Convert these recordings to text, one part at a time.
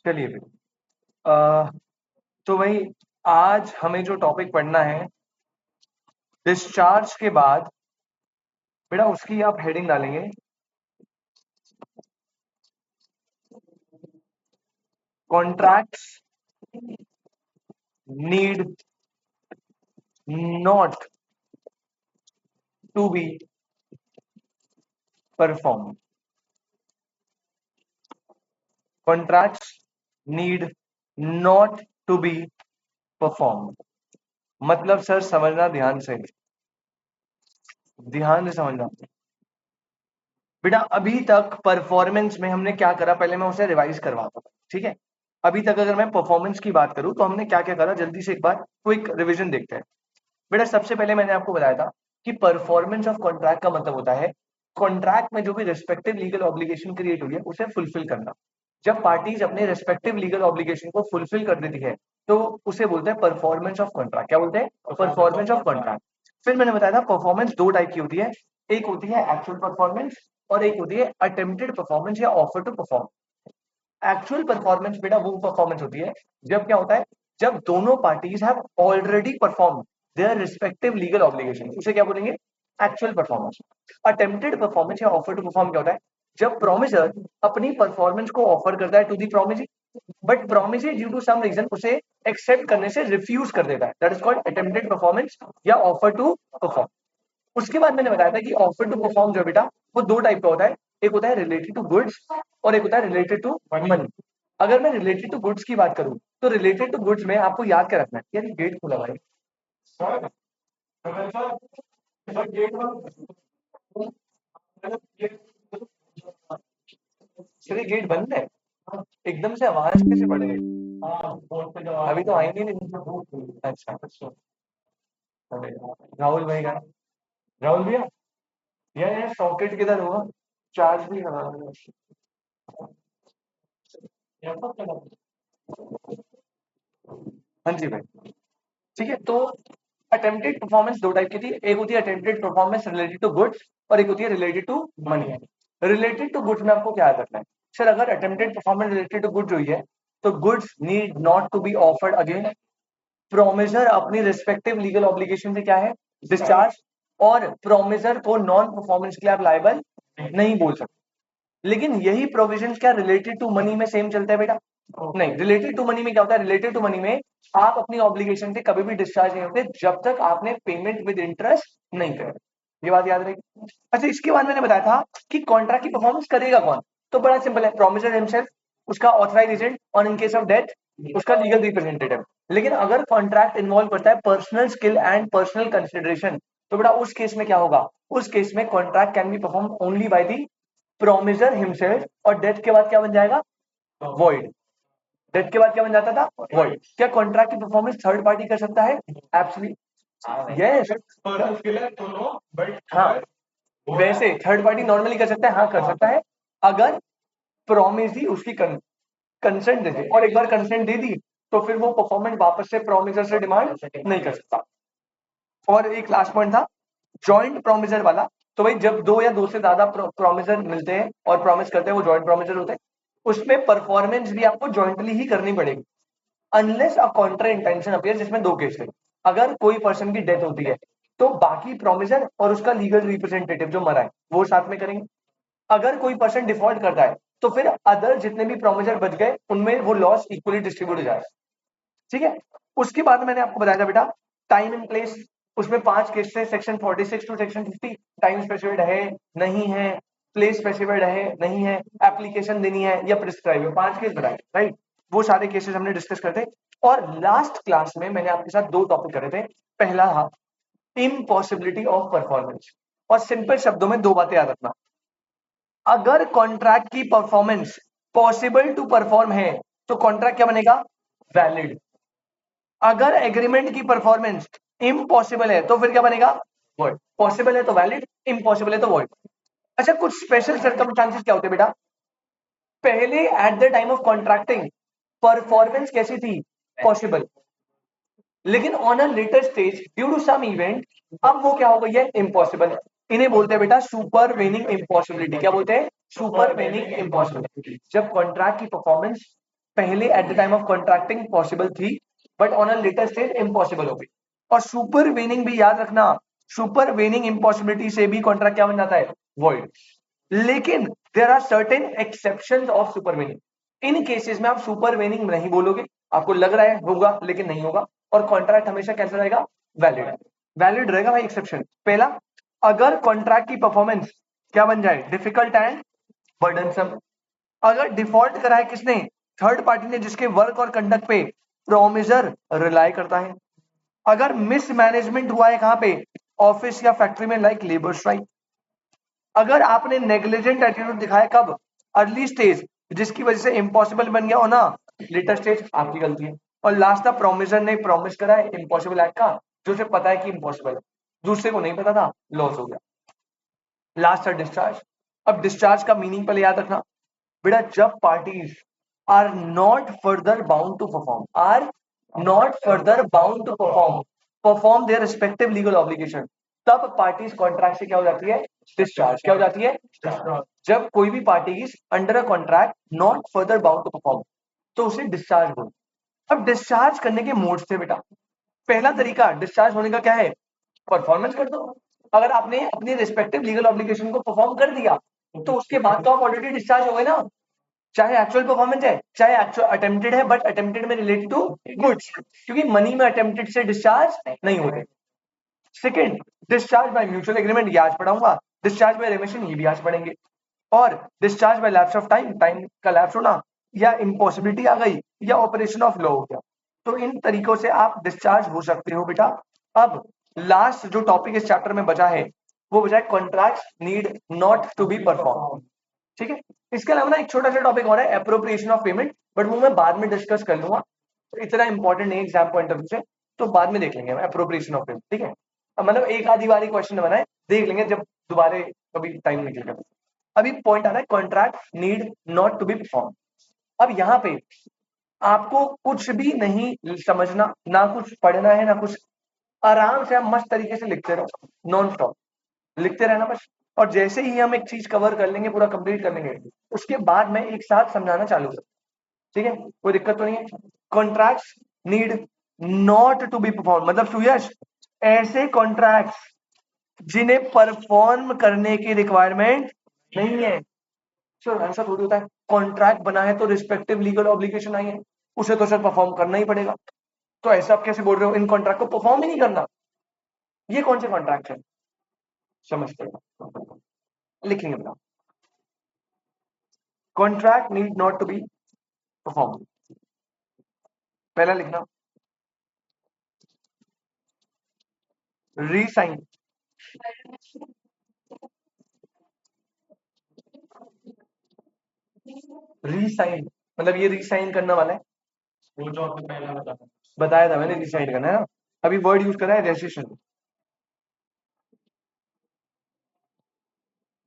चलिए फिर तो भाई आज हमें जो टॉपिक पढ़ना है डिस्चार्ज के बाद बेटा उसकी आप हेडिंग डालेंगे contracts need not to be perform. Contracts need not to be perform मतलब सर समझना ध्यान से समझना बेटा। अभी तक परफॉर्मेंस में हमने क्या करा पहले मैं उसे रिवाइज करवाता हूँ, ठीक है। अभी तक अगर मैं परफॉर्मेंस की बात करूं तो हमने क्या क्या करा, जल्दी से एक बार क्विक रिवीजन देखते हैं। बेटा सबसे पहले मैंने आपको बताया था कि परफॉर्मेंस ऑफ कॉन्ट्रैक्ट का मतलब होता है कॉन्ट्रैक्ट में जो भी रिस्पेक्टिव लीगल ऑब्लिगेशन क्रिएट हुई है उसे फुलफिल करना। जब पार्टीज अपने रिस्पेक्टिव लीगल ऑब्लिगेशन को फुलफिल कर देती है तो उसे बोलते हैं परफॉर्मेंस ऑफ कॉन्ट्रैक्ट। क्या बोलते हैं? Performance of contract. फिर मैंने बताया था परफॉर्मेंस दो टाइप की होती है, एक होती है एक्चुअल परफॉर्मेंस और एक होती है अटेम्प्टेड परफॉर्मेंस या offer to perform. Actual performance बेटा वो परफॉर्मेंस होती है जब क्या होता है, जब दोनों parties have already perform their respective legal obligation, उसे क्या बोलेंगे? Actual performance. अटेम्प्टेड परफॉर्मेंस या ऑफर टू परफॉर्म क्या होता है, जब प्रोमिसर अपनी परफॉर्मेंस को ऑफर करता है to the promisee but promisee due to some reason उसे एक्सेप्ट करने से रिफ्यूज कर देता है, that is called attempted performance या ऑफर टू परफॉर्म। उसके बाद मैंने बताया था कि ऑफर टू परफॉर्म जो बेटा वो दो टाइप का होता है, एक होता है रिलेटेड टू गुड्स और एक होता है रिलेटेड टू मनी। अगर मैं रिलेटेड टू गुड्स की बात करूं तो रिलेटेड टू गुड्स में आपको याद क्या रखना है, यार गेट खुला भाई। सर गेट बंद है, एकदम से आवाज कैसे बढ़ गई? अभी तो आई नहीं। अच्छा अच्छा। अरे राहुल भाई का, राहुल भैया यार सॉकेट किधर हुआ, चार्ज भी करा। हाँ जी भाई। ठीक है, तो अटेम्प्टेड परफॉर्मेंस दो टाइप की थी, एक होती है attempted performance related to goods और एक होती है related to money. Related to goods में आपको क्या याद रखना है सर, अगर attempted performance related to goods हुई है तो goods need not to be offered again. Promisor अपनी रिस्पेक्टिव लीगल ऑब्लिगेशन से क्या है, डिस्चार्ज, और प्रोमिसर को नॉन परफॉर्मेंस के लिए आप लायबल नहीं बोल सकते। लेकिन यही प्रोविजन क्या रिलेटेड टू मनी में सेम चलता है बेटा? नहीं, रिलेटेड टू मनी में क्या होता है, रिलेटेड टू मनी में आप अपनी ऑब्लिगेशन से कभी भी डिस्चार्ज नहीं होते जब तक आपने पेमेंट विद इंटरेस्ट नहीं करे। ये बात याद रहेगी। अच्छा, इसके बाद मैंने बताया था कि कॉन्ट्रैक्ट की परफॉर्मेंस करेगा कौन, तो बड़ा सिंपल है, प्रोमिसर हिमसेल्फ, उसका ऑथराइज एजेंट और इन केस ऑफ डेथ उसका लीगल रिप्रेजेंटेटिव। लेकिन अगर कॉन्ट्रैक्ट इन्वॉल्व करता है personal skill and personal consideration तो बेटा उस केस में क्या होगा, उस केस में contract can be perform only by the promisor himself और डेथ के बाद क्या बन जाएगा, वॉइड। डेथ के बाद क्या बन जाता था, वॉइड। क्या कॉन्ट्रैक्ट की परफॉर्मेंस थर्ड पार्टी कर सकता है? Absolutely yes. हाँ, वैसे थर्ड पार्टी नॉर्मली कर सकता है, हाँ कर सकता है, अगर प्रोमिस ही उसकी कंसेंट दे दे, और एक बार कंसेंट दे दी तो फिर वो परफॉर्मेंस वापस से प्रोमिसर से डिमांड नहीं कर सकता। और एक लास्ट पॉइंट था जॉइंट प्रोमिसर वाला, तो भाई जब दो या दो से ज्यादा प्रोमिसर मिलते हैं और प्रॉमिस करते हैं वो जॉइंट प्रोमिसर होते हैं, उसमें परफॉर्मेंस भी आपको जॉइंटली ही करनी पड़ेगी unless a Contra intention appear, जिसमें दो केस है। अगर कोई पर्सन की डेथ होती है तो बाकी प्रोमिसर और उसका लीगल रिप्रेजेंटेटिव जो मरा है वो साथ में करेंगे। अगर कोई पर्सन डिफॉल्ट करता है तो फिर अदर जितने भी प्रोमिसर बच गए उनमें वो लॉस इक्वली डिस्ट्रीब्यूट हो जाए। ठीक है, उसके बाद मैंने आपको बताया था बेटा टाइम एंड प्लेस, उसमें पांच केस थे, section 46 to section 50। Time specified है नहीं है, प्लेस स्पेसिफाइड है नहीं है, एप्लीकेशन देनी है या प्रिस्क्राइब है, पांच केस बताए, राइट। वो सारे केसेस हमने डिस्कस करते। और लास्ट क्लास में मैंने आपके साथ दो टॉपिक करे थे, पहला था इम्पॉसिबिलिटी ऑफ परफॉर्मेंस, और सिंपल शब्दों में दो बातें याद रखना, अगर कॉन्ट्रैक्ट की परफॉर्मेंस पॉसिबल टू परफॉर्म है तो कॉन्ट्रैक्ट क्या बनेगा, वैलिड। अगर एग्रीमेंट की परफॉर्मेंस इम्पॉसिबल है तो फिर क्या बनेगा, वॉइड। पॉसिबल है तो वैलिड, इम्पॉसिबल है तो वॉइड। अच्छा, कुछ स्पेशल सर्कमस्टांसेस क्या होते हैं बेटा, पहले at the time of contracting performance कैसी थी, पॉसिबल, लेकिन on a later stage due to some event अब वो क्या हो गई है, इम्पॉसिबल। इन्हें बोलते हैं बेटा सुपरवेनिंग इम्पॉसिबिलिटी। क्या बोलते हैं, सुपरवेनिंग इम्पॉसिबिलिटी। जब कॉन्ट्रैक्ट की परफॉर्मेंस पहले at the time of contracting possible थी, but on a later stage impossible हो गई। और सुपर वेनिंग भी याद रखना, सुपर वेनिंग इम्पॉसिबिलिटी से भी कॉन्ट्रैक्ट क्या बन जाता है, वॉइड। लेकिन there are certain exceptions of supervening. In cases में आप सुपर वेनिंग नहीं बोलोगे, आपको लग रहा है होगा लेकिन नहीं होगा, और कॉन्ट्रैक्ट हमेशा कैसा रहेगा, वैलिड। वैलिड रहेगा भाई। एक्सेप्शन पहला, अगर कॉन्ट्रैक्ट की परफॉर्मेंस क्या बन जाए, डिफिकल्ट एंड बर्डनसम। अगर डिफॉल्ट करा है किसने, थर्ड पार्टी ने, जिसके वर्क और कंडक्ट पे प्रोमिसर रिलाई करता है। अगर मिसमैनेजमेंट हुआ है कहां पे, ऑफिस या फैक्ट्री में, लाइक लेबर स्ट्राइक। अगर आपने नेग्लिजेंट एटीट्यूड दिखाया कब, अर्ली स्टेज, जिसकी वजह से इम्पॉसिबल बन गया हो ना, लेटर स्टेज, आपकी गलती है। और लास्ट था, प्रोमिसर ने प्रॉमिस करा है इम्पॉसिबल एक्ट का, जो उसे पता है कि इम्पॉसिबल है, दूसरे को नहीं पता था, लॉस हो गया। लास्ट है डिस्चार्ज। अब डिस्चार्ज का मीनिंग पहले याद रखना बेटा, जब parties are not further bound to perform, are not further bound to perform their respective legal obligation, तब पार्टीज कॉन्ट्रैक्ट से क्या हो जाती है, डिस्चार्ज। क्या हो जाती है, जब कोई भी parties under a contract not further bound to perform, तो उसे डिस्चार्ज बोलते। अब डिस्चार्ज करने के मोड्स थे बेटा। पहला तरीका डिस्चार्ज होने का क्या है, परफॉर्मेंस कर दो। अगर आपने अपने रिस्पेक्टिव लीगल ऑब्लिगेशन को परफॉर्म कर दिया, तो उसके बाद तो आप ऑलरेडी डिस्चार्ज हो गए ना, चाहे एक्चुअल परफॉर्मेंस है चाहे एक्चुअल अटेम्प्टेड है, बट अटेम्प्टेड में रिलेटेड टू गुड्स, क्योंकि मनी में अटेम्प्टेड से डिस्चार्ज नहीं होते। Second, discharge by mutual agreement, ये आज पढ़ाऊंगा। डिस्चार्ज बाय रेमिशन, ये भी आज पढ़ेंगे। और discharge by lapse of time, time का लैप्स होना, या इम्पॉसिबिलिटी आ गई, या ऑपरेशन ऑफ लॉ हो गया। तो इन तरीकों से आप डिस्चार्ज हो सकते हो बेटा। अब लास्ट जो टॉपिक इस चैप्टर में बचा है, वो बचा है contract need not to be perform. ठीक है, इसके अलावा ना एक छोटा सा टॉपिक और है, अप्रोप्रिएशन ऑफ पेमेंट, बट वो मैं बाद में डिस्कस कर लूंगा, तो इतना इंपॉर्टेंट नहीं एग्जाम पॉइंट ऑफ व्यू से, तो बाद में देख लेंगे अप्रोप्रिएशन ऑफ पेमेंट। ठीक है, मतलब एक आधी बारी क्वेश्चन बनाए, देख लेंगे जब दोबारा कभी टाइम निकलेगा। अभी पॉइंट आ रहा है contract need not to be perform. अब यहाँ पे आपको कुछ भी नहीं समझना, ना कुछ पढ़ना है ना कुछ, आराम से हम मस्त तरीके से लिखते रहो, नॉन स्टॉप लिखते रहना बस। और जैसे ही हम एक चीज कवर कर लेंगे, पूरा कंप्लीट कर लेंगे, उसके बाद मैं एक साथ समझाना चालू कर, ठीक है, कोई दिक्कत तो नहीं है। Contracts need not to be perform, मतलब सुयश, ऐसे कॉन्ट्रैक्ट्स जिन्हें परफॉर्म करने की रिक्वायरमेंट नहीं है। सर ऐसा थोड़ी होता है, कॉन्ट्रैक्ट बना है तो रिस्पेक्टिव लीगल ऑब्लिगेशन आई है, उसे तो सर परफॉर्म करना ही पड़ेगा। तो ऐसा आप कैसे बोल रहे हो, इन कॉन्ट्रैक्ट को परफॉर्म ही नहीं करना, ये कौन से कॉन्ट्रैक्ट है, समझते हो, लिखेंगे बताओ। Contract need not to be perform, पहला लिखना रीसाइन। रीसाइन मतलब ये रीसाइन करने वाला है, वो जो आपने पहला बताया था मैंने, रीसाइन करना है ना। अभी वर्ड यूज करा है रजिस्ट्रेशन,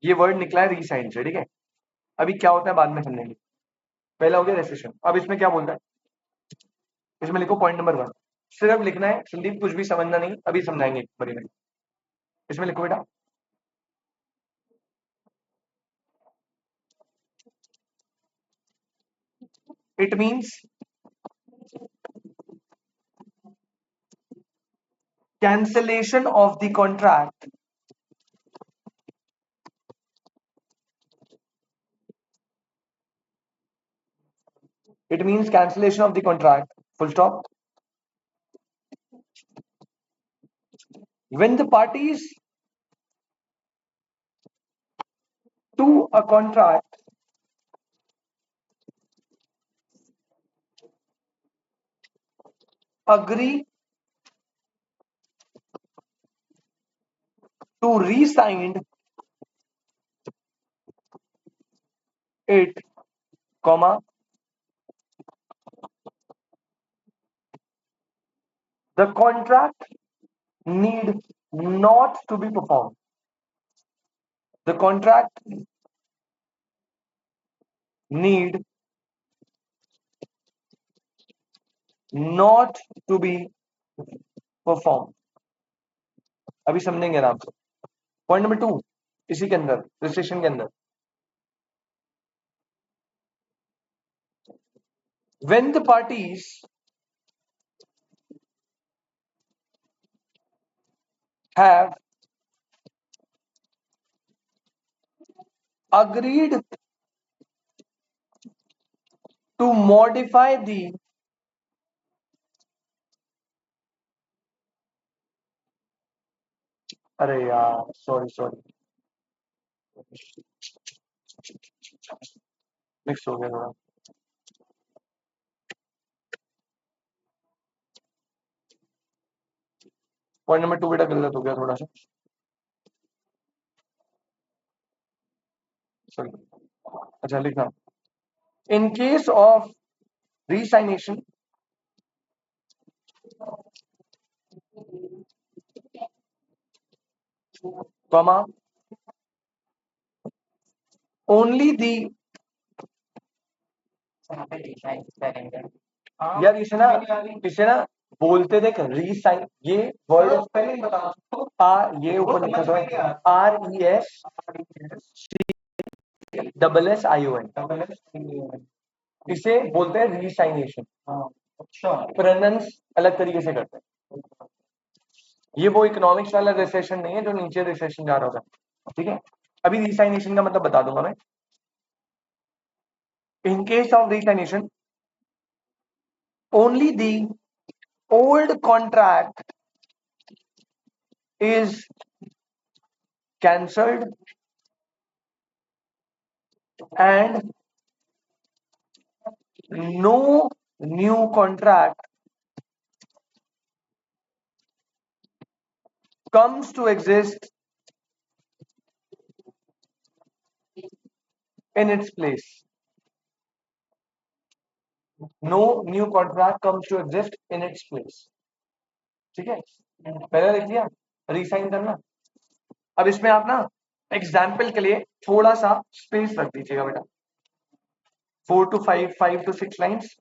ये वर्ड निकला है रीसाइन से, ठीक है। अभी क्या होता है बाद में समझेंगे, पहला हो गया रजिस्ट्रेशन। अब इसमें क्या बोलता है, इसमें लिखो पॉइंट नंबर 1, सिर्फ लिखना है संदीप, कुछ भी समझना नहीं, अभी समझाएंगे बड़ी में। इसमें लिखो बेटा, it means cancellation of the contract it means cancellation of the contract, full stop, when the parties to a contract agree to re-sign it, comma, the contract need not to be performed, the contract need not to be performed। अभी समझेंगे आराम से। Point number 2 इसी के अंदर, registration के अंदर, when the parties have agreed to modify the अरे यार सॉरी सॉरी मिक्स हो गया थोड़ा पॉइंट नंबर 2 बेटा गलत हो गया थोड़ा सा सॉरी अच्छा लिखना in case of resignation comma only the यार इसे ना बोलते देख रीसाइन ये वर्ड पहले ही बता आर ये ऊपर लिखा हुआ है RES डबल SION इसे बोलते हैं रीसाइनेशन अच्छा प्रोनाउंस अलग तरीके से करते हैं ये वो इकोनॉमिक्स वाला रिसेशन नहीं है जो नीचे रिसेशन जा रहा होगा ठीक है अभी रीसाइनेशन का मतलब बता दूंगा मैं in case of resignation only the old contract is cancelled and no new contract comes to exist in its place. No new contract comes to exist in its place. ठीक है पहले लिख दिया रीसाइन करना अब इसमें आप ना एग्जाम्पल के लिए थोड़ा सा स्पेस रख दीजिएगा बेटा 4 to 5 5 to 6 lines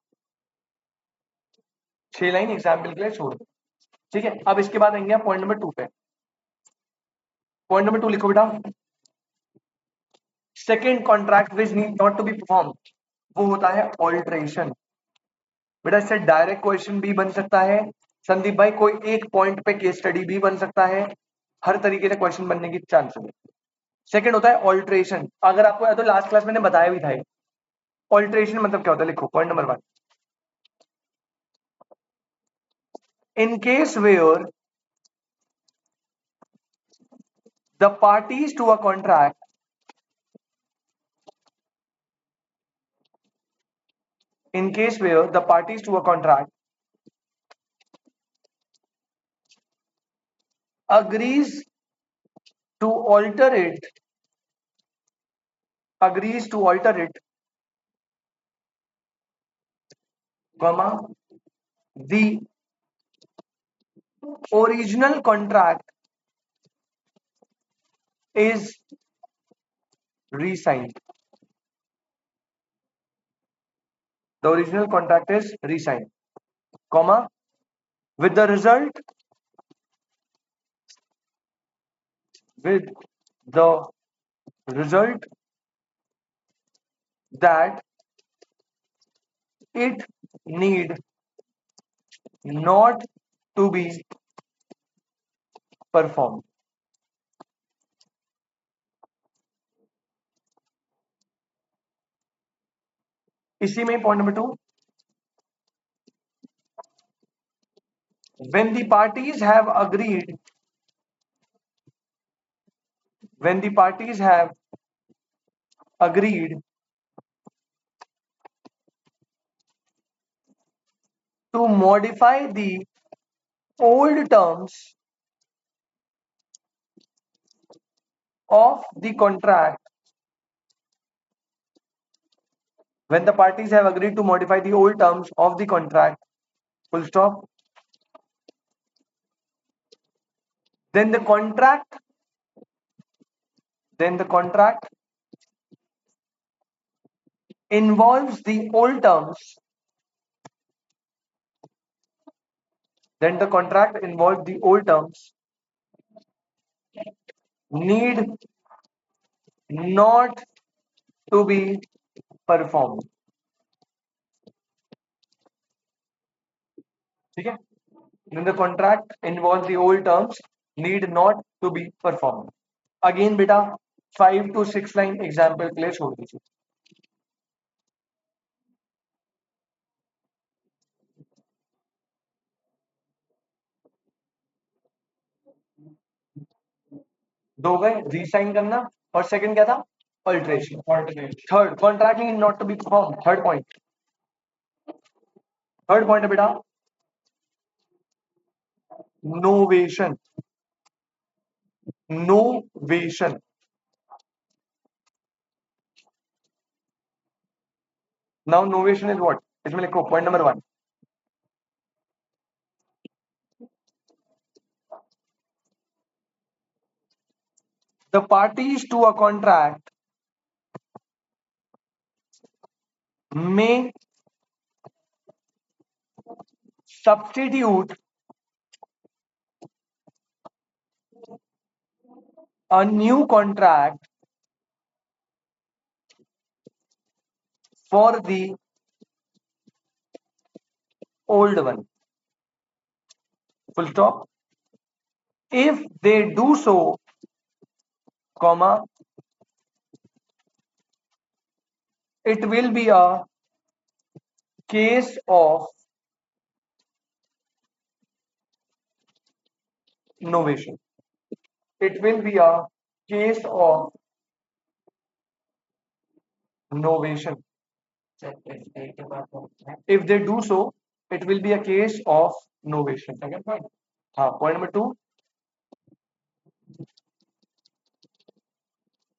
6 line example के लिए छोड़ दो ठीक है अब इसके बाद आएंगे पॉइंट नंबर 2 पे पॉइंट नंबर 2 लिखो बेटा second contract which need not to be perform वो होता है ऑल्ट्रेशन बेटा इससे डायरेक्ट क्वेश्चन भी बन सकता है संदीप भाई कोई एक पॉइंट पे केस स्टडी भी बन सकता है हर तरीके से क्वेश्चन बनने की चांसेस है सेकंड होता है ऑल्ट्रेशन अगर आपको याद हो लास्ट क्लास मैंने बताया भी था ऑल्ट्रेशन मतलब क्या होता है लिखो point number 1 in case where the parties to a contract in case where the parties to a contract agrees to alter it agrees to alter it comma the original contract is re-signed the original contract is re-signed comma with the result with the result that it need not to be performed इसी में point number 2 when the parties have agreed when the parties have agreed to modify the old terms of the contract when the parties have agreed to modify the old terms of the contract full stop then the contract involves the old terms then the contract involves the old terms need not to be performed ठीक है, then the contract involves the old terms need not to be performed. Again बेटा 5 to 6 line example के लिए छोड़ दीजिए. दो गए, resign करना, और सेकंड क्या था, alteration. Third contract need not to be perform. Third point है बेटा novation. Novation. Now novation is what, इसमें लिखो point number 1. The parties to a contract may substitute a new contract for the old one. Full stop. If they do so, comma, it will be a case of novation. It will be a case of novation. If they do so, it will be a case of novation. Second point. Point number 2.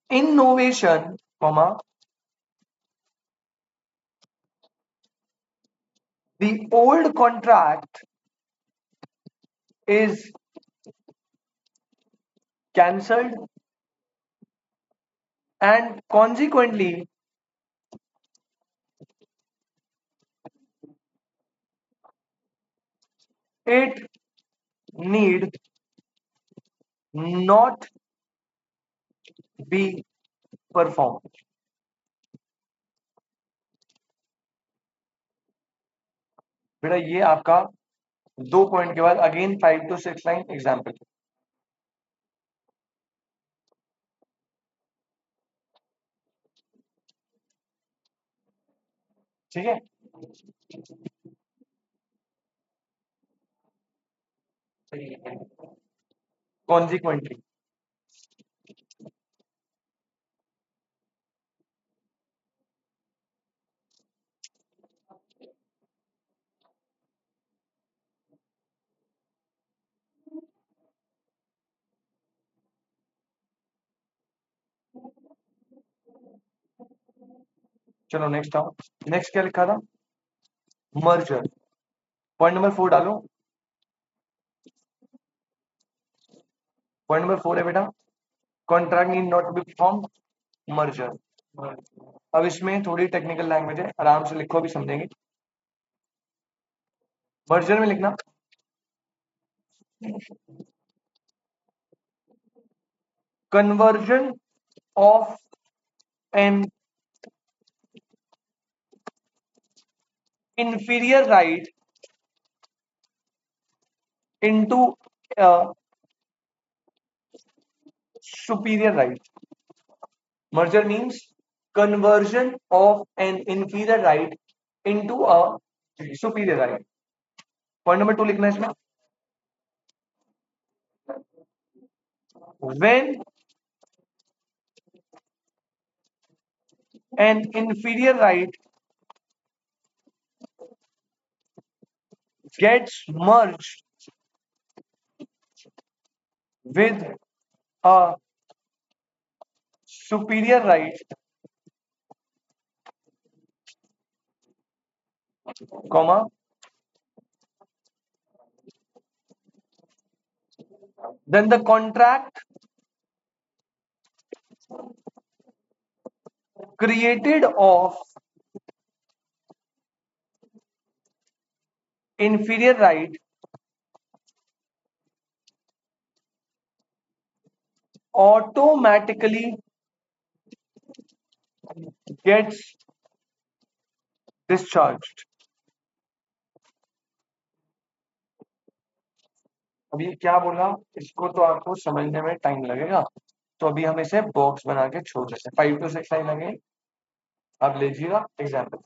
In novation, comma, the old contract is cancelled and consequently it need not be performed. बेटा ये आपका 2 point के बाद again 5 to 6 line example. ठीक है, consequently. चलो next आओ. Next क्या लिखा था, मर्जर. पॉइंट नंबर 4 डालो. पॉइंट नंबर 4 है बेटा contract need not be perform, merger. अब इसमें थोड़ी टेक्निकल लैंग्वेज है, आराम से लिखो, अभी समझेंगे. मर्जर में लिखना conversion of an inferior right into a superior right. Merger means conversion of an inferior right into a superior right. Point number 2 लिखना है इसमें. When an inferior right gets merged with a superior right, comma, then the contract created of inferior right automatically gets discharged. अब ये क्या बोला, इसको तो आपको समझने में टाइम लगेगा, तो अभी हम इसे बॉक्स बना के छोड़ देते हैं। 5 to 6 लाइन लगे, आप लीजिएगा एग्जाम्पल।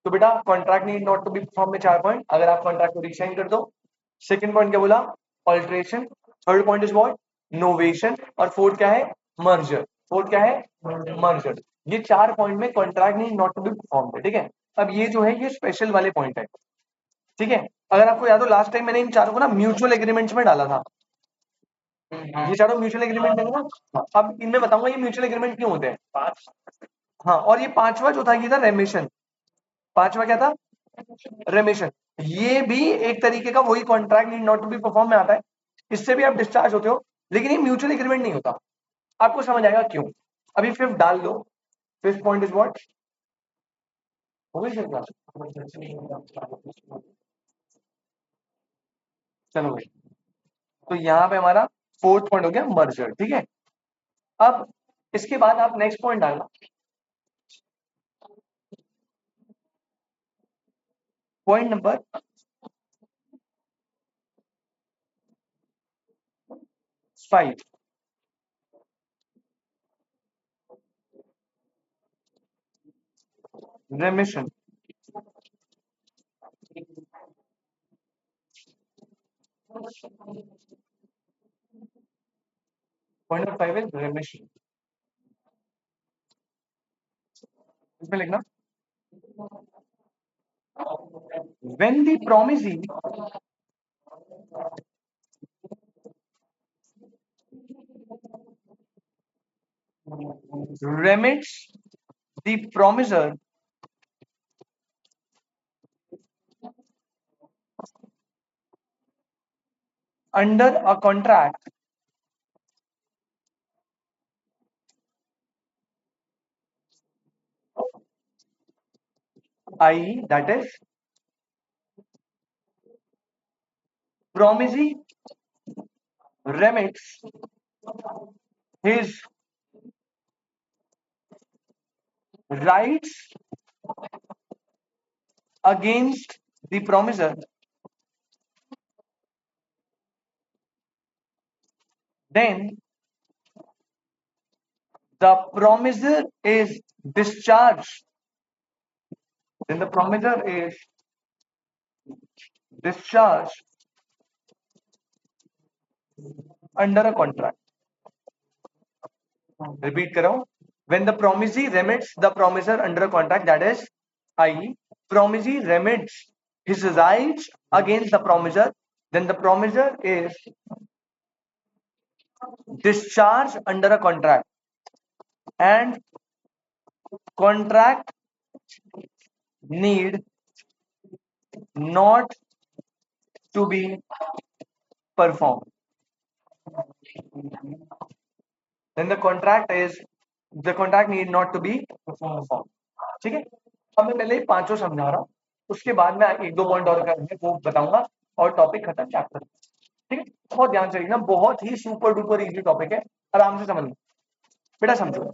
तो बेटा contract need not to be perform में 4 पॉइंट, अगर आप कॉन्ट्रैक्ट को रिसाइन कर दो। सेकंड पॉइंट क्या बोला, alteration. Third point is what, novation. और फोर्थ क्या है, मर्जर। फोर्थ क्या है, मर्जर। ये 4 पॉइंट में contract need not to be perform है, ठीक है। अब ये जो है ये स्पेशल वाले पॉइंट है, ठीक है। अगर आपको याद हो लास्ट टाइम मैंने इन चारों को ना म्यूचुअल एग्रीमेंट्स में डाला था, ये चारों म्यूचुअल एग्रीमेंट है ना। अब इनमें बताऊंगा ये म्यूचुअल एग्रीमेंट क्यों होते हैं। हाँ, और ये पांचवा जो था ये था रेमिशन। पांचवा क्या था, रेमिशन। ये भी एक तरीके का वही contract need not to be perform में आता है, इससे भी आप डिस्चार्ज होते हो, लेकिन ये म्यूचुअल एग्रीमेंट नहीं होता। आपको समझ आएगा क्यों। अभी फिफ्थ डाल दो। फिफ्थ पॉइंट इज व्हाट, हो गई फिर क्लास, चलो भाई। तो यहाँ पे हमारा फोर्थ पॉइंट हो गया मर्जर, ठीक है। अब इसके बाद आप नेक्स्ट पॉइंट डालना, point number 5, रेमिशन। Point number 5 is रेमिशन। इसमें लिखना, when the promisee remits the promiser under a contract, i.e. that is promisee remits his rights against the promiser, then the promiser is discharged. Then the promiser is discharged under a contract. Repeat करो, when the promisee remits the promiser under a contract, that is, i.e. promisee remits his rights against the promiser, then the promiser is discharged under a contract, and contract need not to be performed. Then the contract need not to be performed. ठीक है। अब मैं पहले पांचों समझा रहा हूँ, उसके बाद मैं एक दो पॉइंट और करने वो बताऊंगा और टॉपिक खत्म चैप्टर। ठीक है, बहुत ध्यान से ना, बहुत ही सुपर डुपर इजी टॉपिक है, आराम से समझना। बेटा समझो,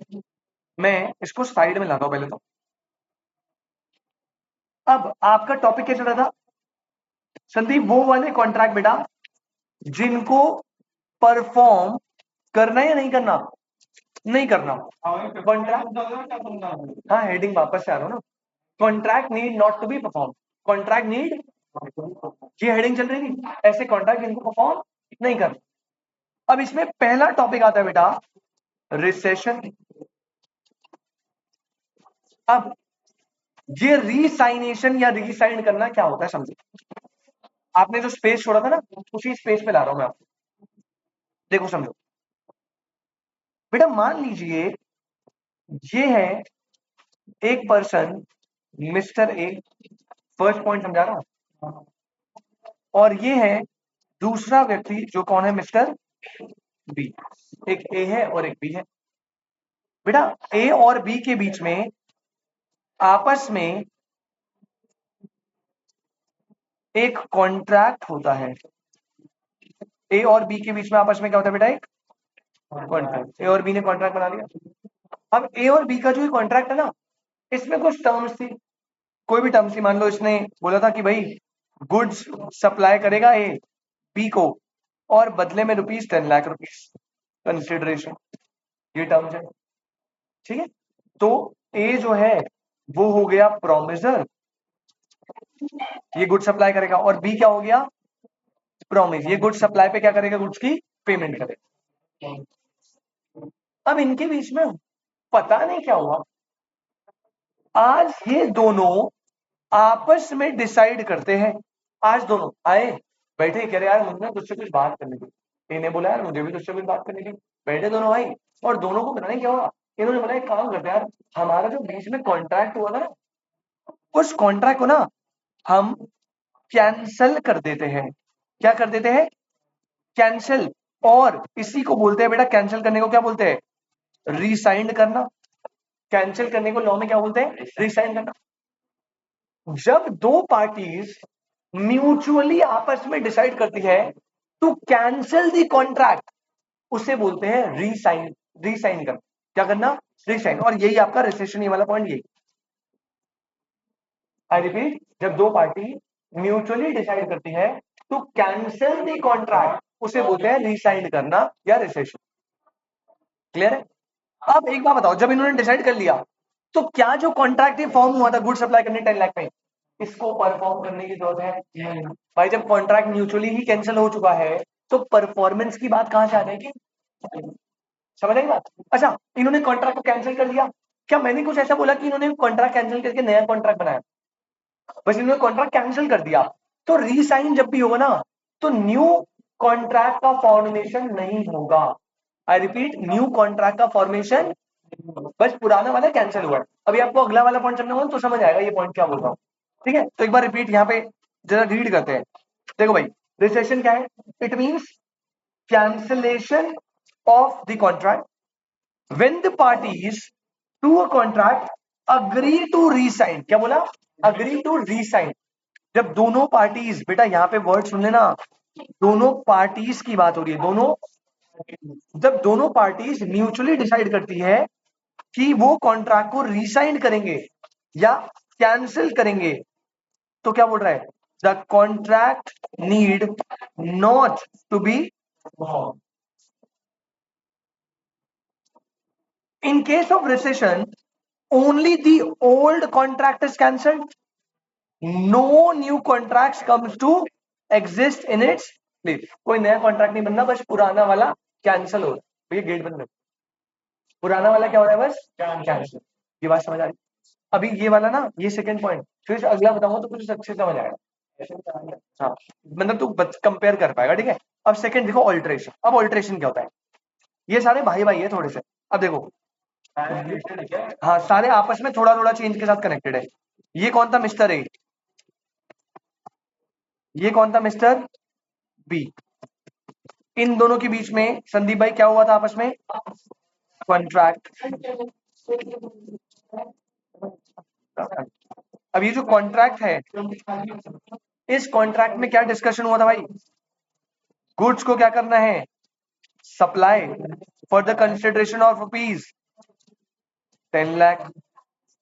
मैं इसको साइड में लाता हूं पहले तो। अब आपका टॉपिक क्या चल रहा था संदीप, वो वाले कॉन्ट्रैक्ट बेटा जिनको परफॉर्म करना है या नहीं करना, नहीं करना कॉन्ट्रैक्ट। हाँ, हेडिंग वापस से आ रहा हूँ ना, contract need not to be perform. Contract need, ये हेडिंग चल रही थी, ऐसे कॉन्ट्रैक्ट इनको परफॉर्म नहीं करना। अब इसमें पहला टॉपिक आता है बेटा रिसेशन। अब ये रीसाइनेशन या रीसाइन करना क्या होता है समझो। आपने जो स्पेस छोड़ा था ना, उसी स्पेस पे ला रहा हूं मैं आपको, देखो समझो। बेटा मान लीजिए ये है एक person mister A, first point समझा रहा हूं, और ये है दूसरा व्यक्ति जो कौन है, मिस्टर बी। एक ए है और एक बी है। बेटा ए और बी के बीच में आपस में एक कॉन्ट्रैक्ट होता है। ए और बी के बीच में आपस में क्या होता है बेटा, एक कॉन्ट्रैक्ट। ए और बी ने कॉन्ट्रैक्ट बना लिया। अब ए और बी का जो कॉन्ट्रैक्ट है ना, इसमें कुछ टर्म्स थी, कोई भी टर्म्स थी। मान लो इसने बोला था कि भाई गुड्स सप्लाई करेगा ए बी को, और बदले में ₹10 लाख कंसिडरेशन, ये टर्म्स है। ठीक है, तो ए जो है वो हो गया प्रोमिसर, ये गुड सप्लाई करेगा, और बी क्या हो गया, प्रॉमिस, ये गुड सप्लाई पे क्या करेगा, गुड्स की पेमेंट करेगा। अब इनके बीच में पता नहीं क्या हुआ, आज ये दोनों आपस में डिसाइड करते हैं। आज दोनों आए, बैठे, कह रहे यार मुझे तुझसे कुछ बात करनी थी, इन्हें बोला यार मुझे भी तुझसे कुछ बात करनी थी, बैठे दोनों भाई, और दोनों को पता नहीं क्या हुआ, इन्होंने बोला एक काम करते यार, हमारा जो बीच में कॉन्ट्रैक्ट हुआ था ना, उस कॉन्ट्रैक्ट को ना हम कैंसल कर देते हैं। क्या कर देते हैं, कैंसिल। और इसी को बोलते हैं बेटा, कैंसिल करने को क्या बोलते हैं, रीसाइंड करना। कैंसिल करने को लॉ में क्या बोलते हैं, रीसाइंड करना। जब दो पार्टीज म्यूचुअली आपस में डिसाइड करती है टू कैंसिल द कॉन्ट्रैक्ट, उसे बोलते हैं रीसाइन। रीसाइन करना, क्या करना, रीसाइन। और यही आपका रिसेशन, ये वाला पॉइंट यही। आई रिपीट, जब दो पार्टी म्यूचुअली डिसाइड करती है टू कैंसिल द कॉन्ट्रैक्ट, उसे बोलते हैं रीसाइन करना या रिसेशन। क्लियर है। अब एक बात बताओ, जब इन्होंने डिसाइड कर लिया, तो क्या जो कॉन्ट्रैक्ट फॉर्म हुआ था गुड सप्लाई करने 10 लाख में, इसको परफॉर्म करने की जरूरत है भाई। जब कॉन्ट्रैक्ट म्यूचुअली ही कैंसिल हो चुका है, तो परफॉर्मेंस की बात कहां से आ जाएगी, समझ आई बात। अच्छा, इन्होंने कॉन्ट्रैक्ट को कैंसिल कर दिया, क्या मैंने कुछ ऐसा बोला कि इन्होंने कॉन्ट्रैक्ट कैंसिल करके नया कॉन्ट्रैक्ट बनाया, बस इन्होंने कॉन्ट्रैक्ट कैंसिल कर दिया। तो रीसाइन जब भी होगा ना, तो न्यू कॉन्ट्रैक्ट का फॉर्मेशन नहीं होगा। आई रिपीट, न्यू कॉन्ट्रैक्ट का फॉर्मेशन, बस पुराना वाला कैंसिल हुआ है। अभी आपको अगला वाला पॉइंट समझना होगा तो समझ आएगा ये पॉइंट क्या बोल रहा हूं। ठीक है, तो एक बार रिपीट यहाँ पे जरा रीड करते हैं। देखो भाई, रिसेशन क्या है, it means cancellation of the contract when the parties to a contract agree to resign. क्या बोला, अग्री टू रीसाइन। जब दोनों पार्टीज, बेटा यहाँ पे वर्ड सुन लेना, दोनों पार्टीज की बात हो रही है, दोनों, जब दोनों पार्टीज म्यूचुअली डिसाइड करती है कि वो कॉन्ट्रैक्ट को रीसाइन करेंगे या कैंसिल करेंगे, तो क्या बोल रहा है, the contract need not to be, in case of recession only the old contract is cancelled, no new contract comes to exist in its place. कोई नया कॉन्ट्रैक्ट नहीं बनना, बस पुराना वाला कैंसिल हो रहा है। भैया गेट बंद कर, पुराना वाला क्या हो रहा है, बस कैंसिल। ये बात समझ आ रही, अभी ये वाला ना, ये सेकंड पॉइंट, फिर अगला बताऊंगा तो कुछ अच्छे से समझ आएगा। हाँ, मतलब तू कंपेयर कर पाएगा। ठीक है, अब सेकंड देखो, ऑल्ट्रेशन। अब ऑल्ट्रेशन क्या होता है, ये सारे भाई भाई है थोड़े से। अब देखो, हाँ, सारे आपस में थोड़ा थोड़ा चेंज के साथ कनेक्टेड है। ये कौन था, मिस्टर ए, ये कौन था, मिस्टर बी। इन दोनों के बीच में संदीप भाई क्या हुआ था आपस में, कॉन्ट्रैक्ट। अब ये जो कॉन्ट्रैक्ट है, इस कॉन्ट्रैक्ट में क्या डिस्कशन हुआ था भाई, गुड्स को क्या करना है, supply for the consideration of ₹10 lakh,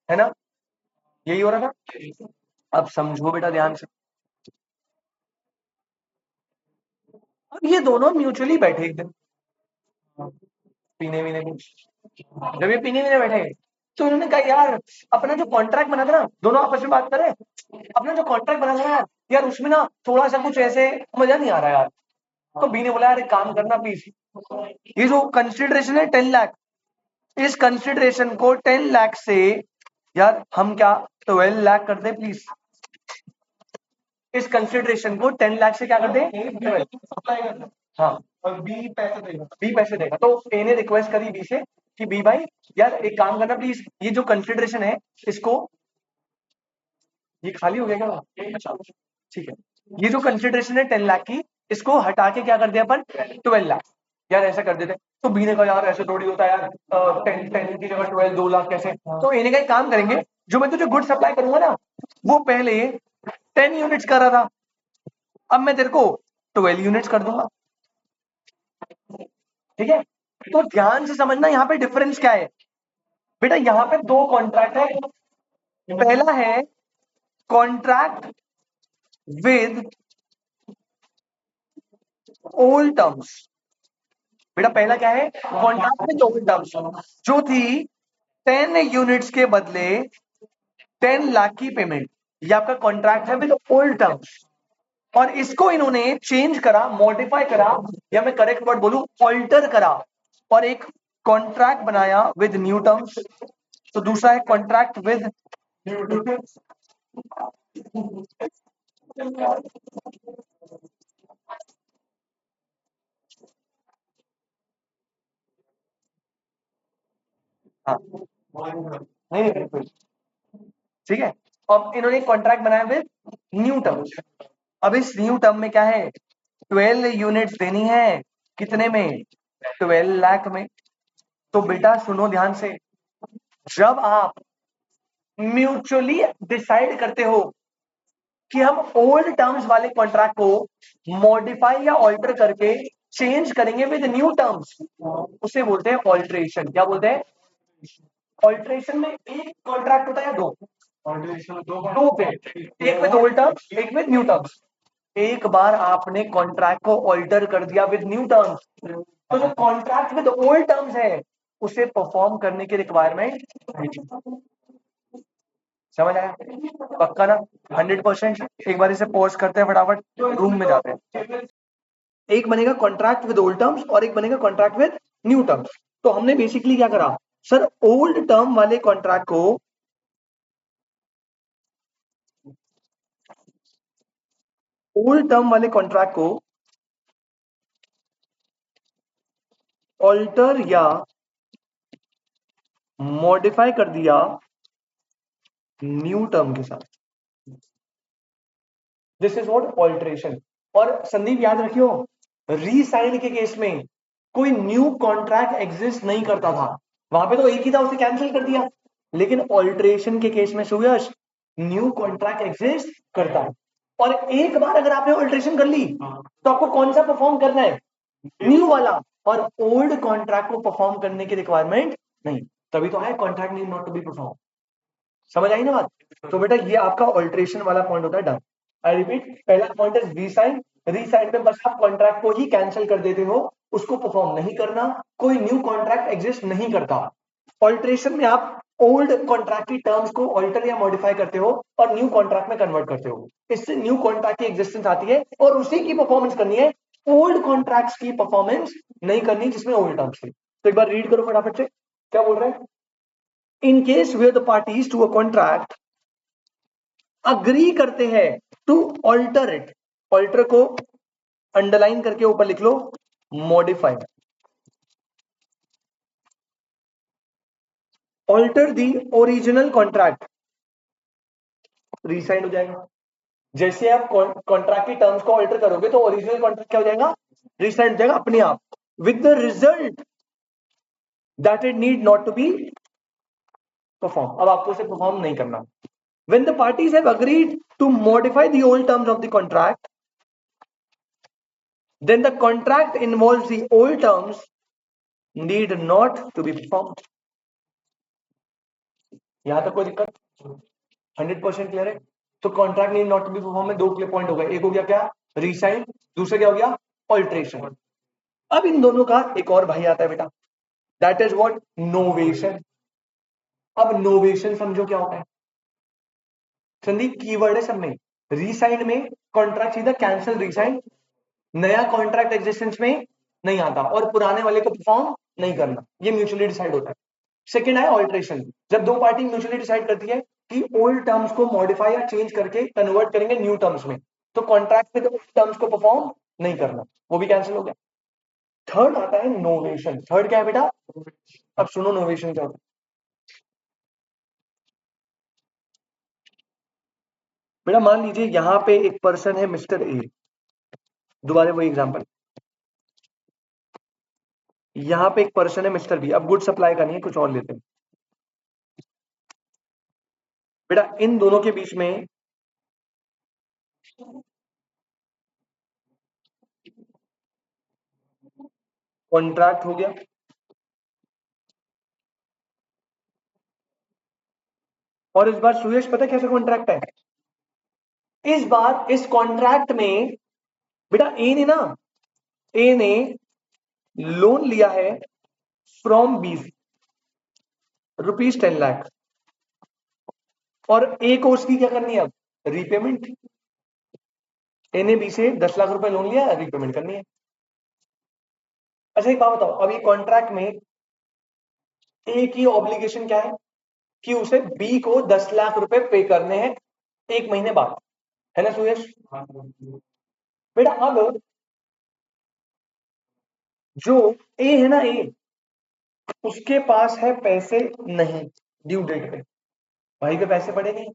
है ना, यही हो रहा था। अब समझो बेटा ध्यान से, अब ये दोनों म्यूचुअली बैठे एक दिन पीने वीने कुछ, जब ये पीने वीने बैठे, तो इन्होंने कहा यार अपना जो कॉन्ट्रैक्ट बना था ना, दोनों आपस में बात करें, अपना जो कॉन्ट्रैक्ट बना था यार, यार उसमें ना थोड़ा सा कुछ ऐसे मजा नहीं आ रहा यार। तो बी ने बोला यार एक काम करना प्लीज, ये जो कंसिडरेशन है 10 लाख, इस कंसिडरेशन को 10 लाख से यार हम क्या 12 लाख कर दे प्लीज। इस कंसिडरेशन को 10 लाख से क्या कर दे, 12। हाँ, और बी पैसे देगा, बी पैसे देगा। तो ए ने रिक्वेस्ट करी बी से कि बी भाई यार एक काम करना प्लीज, ये जो कंसिडरेशन है इसको, ये खाली हो गया क्या, अच्छा ठीक है, ये जो कंसिडरेशन है 10 लाख की, इसको हटा के क्या कर दिया अपन, 12 लाख। यार ऐसा कर देते, तो बी ने कहा यार ऐसे थोड़ी होता है यार, 10 की जगह 12, 2 लाख कैसे। तो ए ने कहा काम करेंगे, जो मैं तुझे गुड सप्लाई करूंगा ना, वो पहले 10 यूनिट्स कर रहा था, अब मैं तेरे को 12 यूनिट्स कर दूंगा। ठीक है, तो ध्यान से समझना यहाँ पे डिफरेंस क्या है बेटा, यहाँ पे दो कॉन्ट्रैक्ट है। पहला है कॉन्ट्रैक्ट विद ओल्ड टर्म्स। बेटा पहला क्या है, कॉन्ट्रैक्ट विद ओल्ड टर्म्स, जो थी 10 यूनिट्स के बदले 10 लाख की पेमेंट, ये आपका कॉन्ट्रैक्ट है विद ओल्ड टर्म्स। और इसको इन्होंने चेंज करा, मॉडिफाई करा, या मैं करेक्ट वर्ड बोलूं ऑल्टर करा, और एक कॉन्ट्रैक्ट बनाया विद न्यू टर्म्स। तो दूसरा है कॉन्ट्रैक्ट विद हाँ नहीं नहीं बिल्कुल ठीक है। अब इन्होंने कॉन्ट्रैक्ट बनाया विद न्यू टर्म्स। अब इस न्यू टर्म में क्या है, 12 यूनिट्स देनी है, कितने में, 12 लाख में। तो बेटा सुनो ध्यान से, जब आप म्यूचुअली डिसाइड करते हो कि हम ओल्ड टर्म्स वाले कॉन्ट्रैक्ट को मॉडिफाई या ऑल्टर करके चेंज करेंगे विद न्यू टर्म्स, उसे बोलते हैं ऑल्ट्रेशन। क्या बोलते हैं, ऑल्ट्रेशन में एक कॉन्ट्रैक्ट होता है, दो दो पे, एक विद ओल्ड टर्म्स, एक विद न्यू टर्म्स। एक बार आपने कॉन्ट्रैक्ट को ऑल्टर कर दिया विद न्यू टर्म्स, तो जो कॉन्ट्रैक्ट विद ओल्ड टर्म्स है उसे परफॉर्म करने की रिक्वायरमेंट, समझ आया, पक्का ना, 100%। एक बार इसे पॉज करते हैं, फटाफट रूम में जाते हैं। एक बनेगा कॉन्ट्रैक्ट विद ओल्ड टर्म्स और एक बनेगा कॉन्ट्रैक्ट विद न्यू टर्म्स। तो हमने बेसिकली क्या करा सर, ओल्ड टर्म वाले कॉन्ट्रैक्ट को, ओल्ड टर्म वाले कॉन्ट्रैक्ट को ऑल्टर या मॉडिफाई कर दिया न्यू टर्म के साथ, दिस इज व्हाट ऑल्ट्रेशन। और संदीप याद रखियो, रीसाइन के केस में कोई न्यू कॉन्ट्रैक्ट एग्जिस्ट नहीं करता था, वहां पे तो एक ही था, उसे कैंसिल कर दिया। लेकिन ऑल्ट्रेशन के केस में सुयश, न्यू कॉन्ट्रैक्ट एग्जिस्ट करता है। और एक बार अगर आपने ऑल्ट्रेशन कर ली तो आपको कौन सा परफॉर्म करना है, न्यू वाला, और ओल्ड कॉन्ट्रैक्ट को परफॉर्म करने की रिक्वायरमेंट नहीं। तभी तो है contract need not to be perform. समझ आई ना बात। तो बेटा ये आपका ऑल्ट्रेशन वाला पॉइंट होता है डन। आई रिपीट, पहला पॉइंट इज रीसाइन, रीसाइन में बस आप कॉन्ट्रैक्ट को ही कैंसिल कर देते हो, उसको परफॉर्म नहीं करना, कोई न्यू कॉन्ट्रैक्ट एग्जिस्ट नहीं करता। ऑल्ट्रेशन में आप ओल्ड कॉन्ट्रैक्ट की टर्म्स को ऑल्टर या मॉडिफाई करते हो और न्यू कॉन्ट्रैक्ट में कन्वर्ट करते हो, इससे न्यू कॉन्ट्रैक्ट की एग्जिस्टेंस आती है और उसी की परफॉर्मेंस करनी है, ओल्ड कॉन्ट्रैक्ट्स की परफॉर्मेंस नहीं करनी जिसमें ओल्ड टर्म्स थी। तो एक बार रीड करो फटाफट से, क्या बोल रहे हैं। In case where the parties to a contract agree करते हैं टू ऑल्टर इट, ऑल्टर को अंडरलाइन करके ऊपर लिख लो, modify, alter the original contract, resign हो जाएगा। जैसे आप कॉन्ट्रैक्ट की टर्म्स को ऑल्टर करोगे तो ओरिजिनल कॉन्ट्रैक्ट क्या हो जाएगा, रीसाइन हो जाएगा अपने आप, with the result that it need not to be perform. अब आपको उसे परफॉर्म नहीं करना। When the parties have agreed to modify the old terms of the contract, then the contract involves the old terms need not to be performed. यहां तक कोई दिक्कत, 100% clear है। तो contract need not to be perform में दो clear point हो गए, एक हो गया क्या, रीसाइन, दूसरा क्या हो गया, ऑल्ट्रेशन। अब इन दोनों का एक और भाई आता है बेटा, दैट इज व्हाट, नोवेशन। अब नोवेशन समझो क्या होता है संदीप, कीवर्ड है सब में। रीसाइन में कॉन्ट्रैक्ट सीधा कैंसिल, रीसाइन, नया कॉन्ट्रैक्ट एग्जिस्टेंस में नहीं आता और पुराने वाले को परफॉर्म नहीं करना, ये म्यूचुअली डिसाइड होता है। सेकंड है ऑल्ट्रेशन, जब दो पार्टी म्यूचुअली डिसाइड करती है कि ओल्ड टर्म्स को मॉडिफाई या चेंज करके कन्वर्ट करेंगे न्यू टर्म्स में, तो कॉन्ट्रैक्ट में टर्म्स को परफॉर्म नहीं करना, वो भी कैंसिल हो गया। थर्ड आता है नोवेशन। थर्ड क्या है बेटा, अब सुनो नोवेशन क्या होता है। बेटा मान लीजिए यहां पे एक पर्सन है मिस्टर ए, दोबारा वही एग्जांपल, यहां पे एक पर्सन है मिस्टर बी, अब गुड सप्लाई का नहीं है, कुछ और लेते हैं। बेटा इन दोनों के बीच में कॉन्ट्रैक्ट हो गया, और इस बार सुयश पता है कैसे कॉन्ट्रैक्ट है, इस बार इस कॉन्ट्रैक्ट में बेटा ए ने ना ए ने लोन लिया है फ्रॉम बी ₹10 लाख, और ए को उसकी क्या करनी है अब, रीपेमेंट। ए ने बी से 10 लाख रुपए लोन लिया, रीपेमेंट करनी है। अच्छा एक बात बताओ, अब ये कॉन्ट्रैक्ट में ए की ऑब्लिगेशन क्या है कि उसे बी को 10 लाख रुपए पे करने हैं 1 महीने बाद, है ना सुयश? बेटा अब जो ए है ना, ए उसके पास है पैसे नहीं ड्यू डेट पे, भाई पे पैसे पड़े नहीं।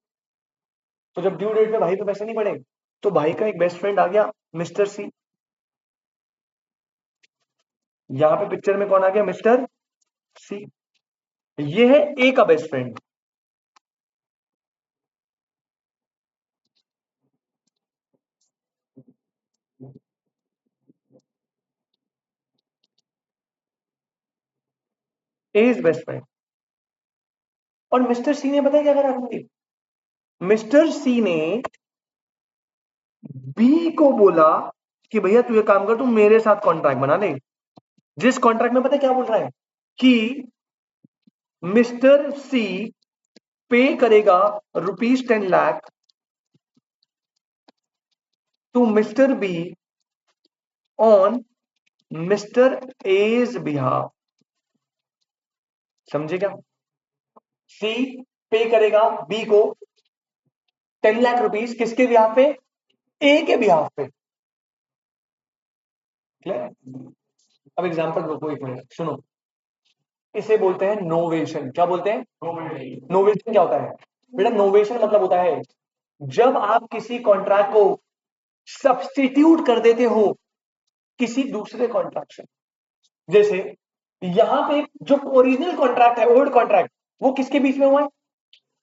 तो जब ड्यू डेट पे भाई पे पैसे नहीं पड़े, तो भाई का एक बेस्ट फ्रेंड आ गया मिस्टर सी। यहां पे पिक्चर में कौन आ गया, मिस्टर सी। ये है ए का best friend. A is best friend. और मिस्टर सी ने पता है क्या करा संदीप? मिस्टर सी ने बी को बोला कि भैया तू ये काम कर, तू मेरे साथ कॉन्ट्रैक्ट बना ले। जिस कॉन्ट्रैक्ट में पता है क्या बोल रहा है कि मिस्टर सी पे करेगा ₹10 lakh to Mr B on Mr A's behalf. समझे क्या? सी पे करेगा बी को 10 लाख रुपीस, किसके बिहाफ पे? ए के बिहाफ पे। क्लियर? अब एग्जांपल दो, एक मिनट सुनो। इसे बोलते हैं नोवेशन। क्या बोलते हैं? नोवेशन क्या होता है बेटा? नोवेशन मतलब होता है जब आप किसी कॉन्ट्रैक्ट को सब्स्टिट्यूट कर देते हो किसी दूसरे कॉन्ट्रैक्ट से। जैसे यहां पे जो ओरिजिनल कॉन्ट्रैक्ट है, ओल्ड कॉन्ट्रैक्ट, वो किसके बीच में हुआ है?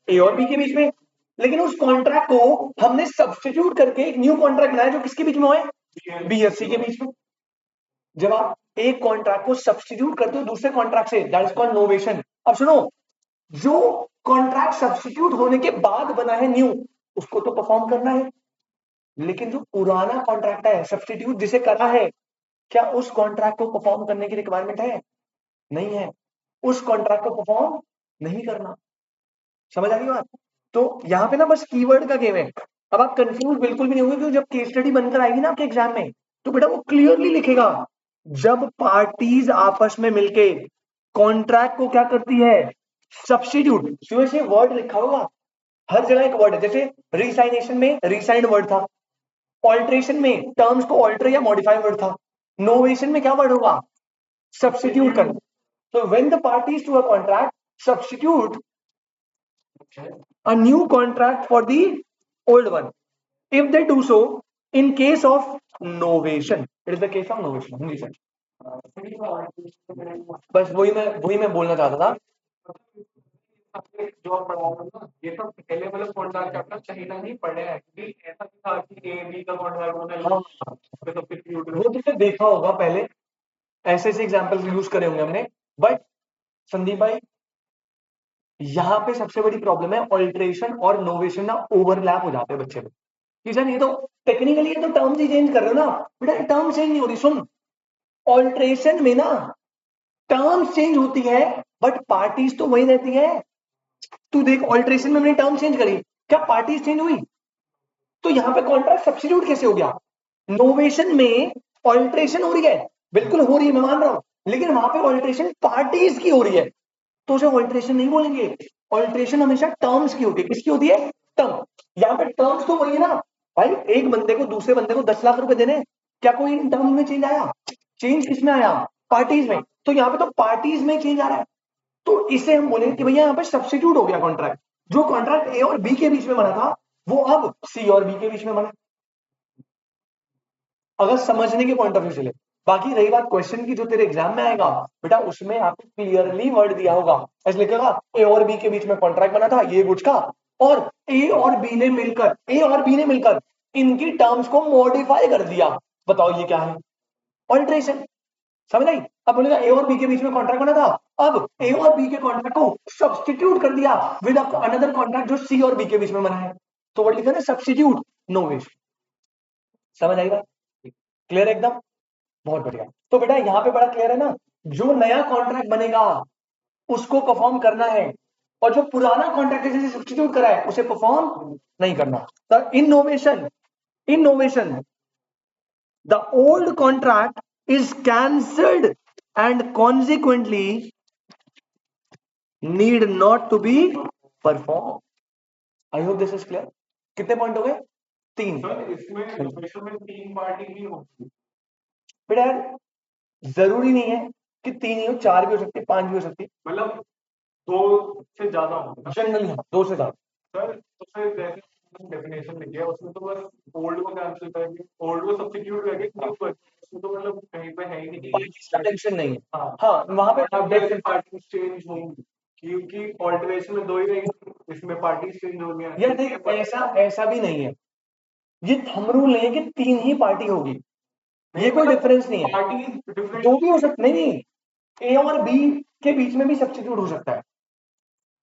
ए और बी के बीच में। लेकिन उस कॉन्ट्रैक्ट को हमने सब्स्टिट्यूट करके एक न्यू कॉन्ट्रैक्ट बनाया जो किसके बीच में हुआ है? बी और सी के बीच में। जब आप एक कॉन्ट्रैक्ट को सब्स्टिट्यूट करते हो दूसरे कॉन्ट्रैक्ट से, दैट इज कॉल्ड नोवेशन। अब सुनो, जो कॉन्ट्रैक्ट सब्स्टिट्यूट होने के बाद बना है न्यू, उसको तो परफॉर्म करना है। लेकिन जो पुराना कॉन्ट्रैक्ट है सब्स्टिट्यूट जिसे करा है, क्या उस कॉन्ट्रैक्ट को परफॉर्म करने की रिक्वायरमेंट है? नहीं है। उस कॉन्ट्रैक्ट को परफॉर्म नहीं करना। समझ आ गई बात? तो यहां पे ना बस कीवर्ड का गेम है। अब आप कंफ्यूज बिल्कुल भी नहीं होंगे, क्योंकि जब केस स्टडी बनकर आएगी ना आपके एग्जाम में, तो बेटा वो क्लियरली लिखेगा जब पार्टीज आपस में मिलके कॉन्ट्रैक्ट को क्या करती है, सब्स्टिट्यूट। से वर्ड लिखा होगा, हर जगह एक वर्ड है। जैसे रिसाइनेशन में रिसाइंड वर्ड था, ऑल्ट्रेशन में टर्म्स को ऑल्टर या मॉडिफाई वर्ड था, नोवेशन में क्या वर्ड होगा? सब्स्टिट्यूट करना। So when the parties to a contract substitute a new contract for the old one, if they do so in case of novation, it is the case of novation. Hindi से बस वही मैं बोलना चाहता था। जो आप पढ़ा रहे हो ना, ये सब पहले वाले कॉन्ट्रैक्ट चैप्टर सही ना नहीं पढ़े हैं, क्योंकि ऐसा नहीं था कि ए बी का कॉन्ट्रैक्ट होना है, तो फिर वो तुमने देखा होगा पहले, ऐसे ऐसे एग्जांपल्स यूज करे होंगे हमने। बट संदीप भाई, यहां पे सबसे बड़ी प्रॉब्लम है ऑल्ट्रेशन और नोवेशन ना ओवरलैप हो जाते हैं बच्चे में। कि सर ये तो टेक्निकली ये तो टर्म्स ही चेंज कर रहे हो ना। बेटा टर्म चेंज नहीं हो रही, सुन। ऑल्ट्रेशन में ना टर्म्स चेंज होती है बट पार्टीज तो वही रहती है। तू देख, ऑल्ट्रेशन में हमने टर्म चेंज करी, क्या पार्टीज चेंज हुई? तो यहां पे कॉन्ट्रैक्ट सब्स्टिट्यूट कैसे हो गया? नोवेशन में ऑल्ट्रेशन हो रही है, बिल्कुल हो रही है, मैं मान रहा हूं, लेकिन वहां पे ऑल्ट्रेशन पार्टीज की हो रही है, तो उसे ऑल्ट्रेशन नहीं बोलेंगे। ऑल्ट्रेशन हमेशा टर्म्स की होती है। किसकी होती है? टर्म। यहाँ पे टर्म्स तो वही है ना भाई। एक बंदे को दूसरे बंदे को 10 लाख रुपए देने, क्या कोई इन टर्म में चेंज आया? चेंज किसमें आया? पार्टीज में। तो यहाँ पे तो पार्टीज में चेंज आ रहा है, तो इसे हम बोलेंगे कि भैया यहाँ पे सब्स्टिट्यूट हो गया कॉन्ट्रैक्ट। जो कॉन्ट्रैक्ट ए और बी के बीच में बना था, वो अब सी और बी के बीच में बना। अगर समझने के पॉइंट ऑफ व्यू से ले। बाकी रही बात क्वेश्चन की, जो तेरे एग्जाम में आएगा बेटा, उसमें आपको क्लियरली वर्ड दिया होगा, ऐसे लिखेगा ए और बी के बीच में कॉन्ट्रैक्ट बना था ये कुछ का, और ए और बी ने मिलकर इनकी टर्म्स को मॉडिफाई कर दिया। बताओ ये क्या है? ऑल्ट्रेशन। समझ आई? अब बोलेगा ए और बी के बीच में कॉन्ट्रैक्ट बना था, अब ए और बी के कॉन्ट्रैक्ट को सब्स्टिट्यूट कर दिया विद अनदर कॉन्ट्रैक्ट जो सी और बी के बीच में बना है, तो वर्ड लिखा ना सब्स्टिट्यूट, नोवेशन। समझ आएगा? क्लियर एकदम? बहुत बढ़िया। तो बेटा यहाँ पे बड़ा क्लियर है ना, जो नया कॉन्ट्रैक्ट बनेगा उसको परफॉर्म करना है, और जो पुराना कॉन्ट्रैक्ट जैसे सब्स्टिट्यूट करा है उसे परफॉर्म नहीं करना। तो innovation the old contract is cancelled and consequently need not to be perform. I hope this is clear. कितने पॉइंट हो गए? 3। इसमें इनोवेशन में 3 पार्टी भी होगी बेटा जरूरी नहीं है कि 3 ही हो, 4 भी हो सकती है, 5 भी हो सकती है, मतलब 2 से ज्यादा होंगे जनरली हाँ 2 से ज्यादा। सर। तो फिर जैसे डेफिनेशन लिखी है उसमें तो बस ओल्ड को कैंसिल करके ओल्ड को सब्स्टिट्यूट करके उसमें तो मतलब कहीं पे है ही नहीं कि टेंशन नहीं है। हाँ हाँ वहां पे अब जैसे पार्टी चेंज होंगी क्योंकि ऑल्टरेशन में 2 ही रहेगी, इसमें पार्टी चेंज हो गया यार देख ऐसा भी नहीं है, ये थंब रूल नहीं है कि 3 ही पार्टी होगी, ये कोई डिफरेंस नहीं है। पार्टी डिफरेंट 2 भी हो सकता नहीं, ए और बी के बीच में भी सब्स्टिट्यूट हो सकता है।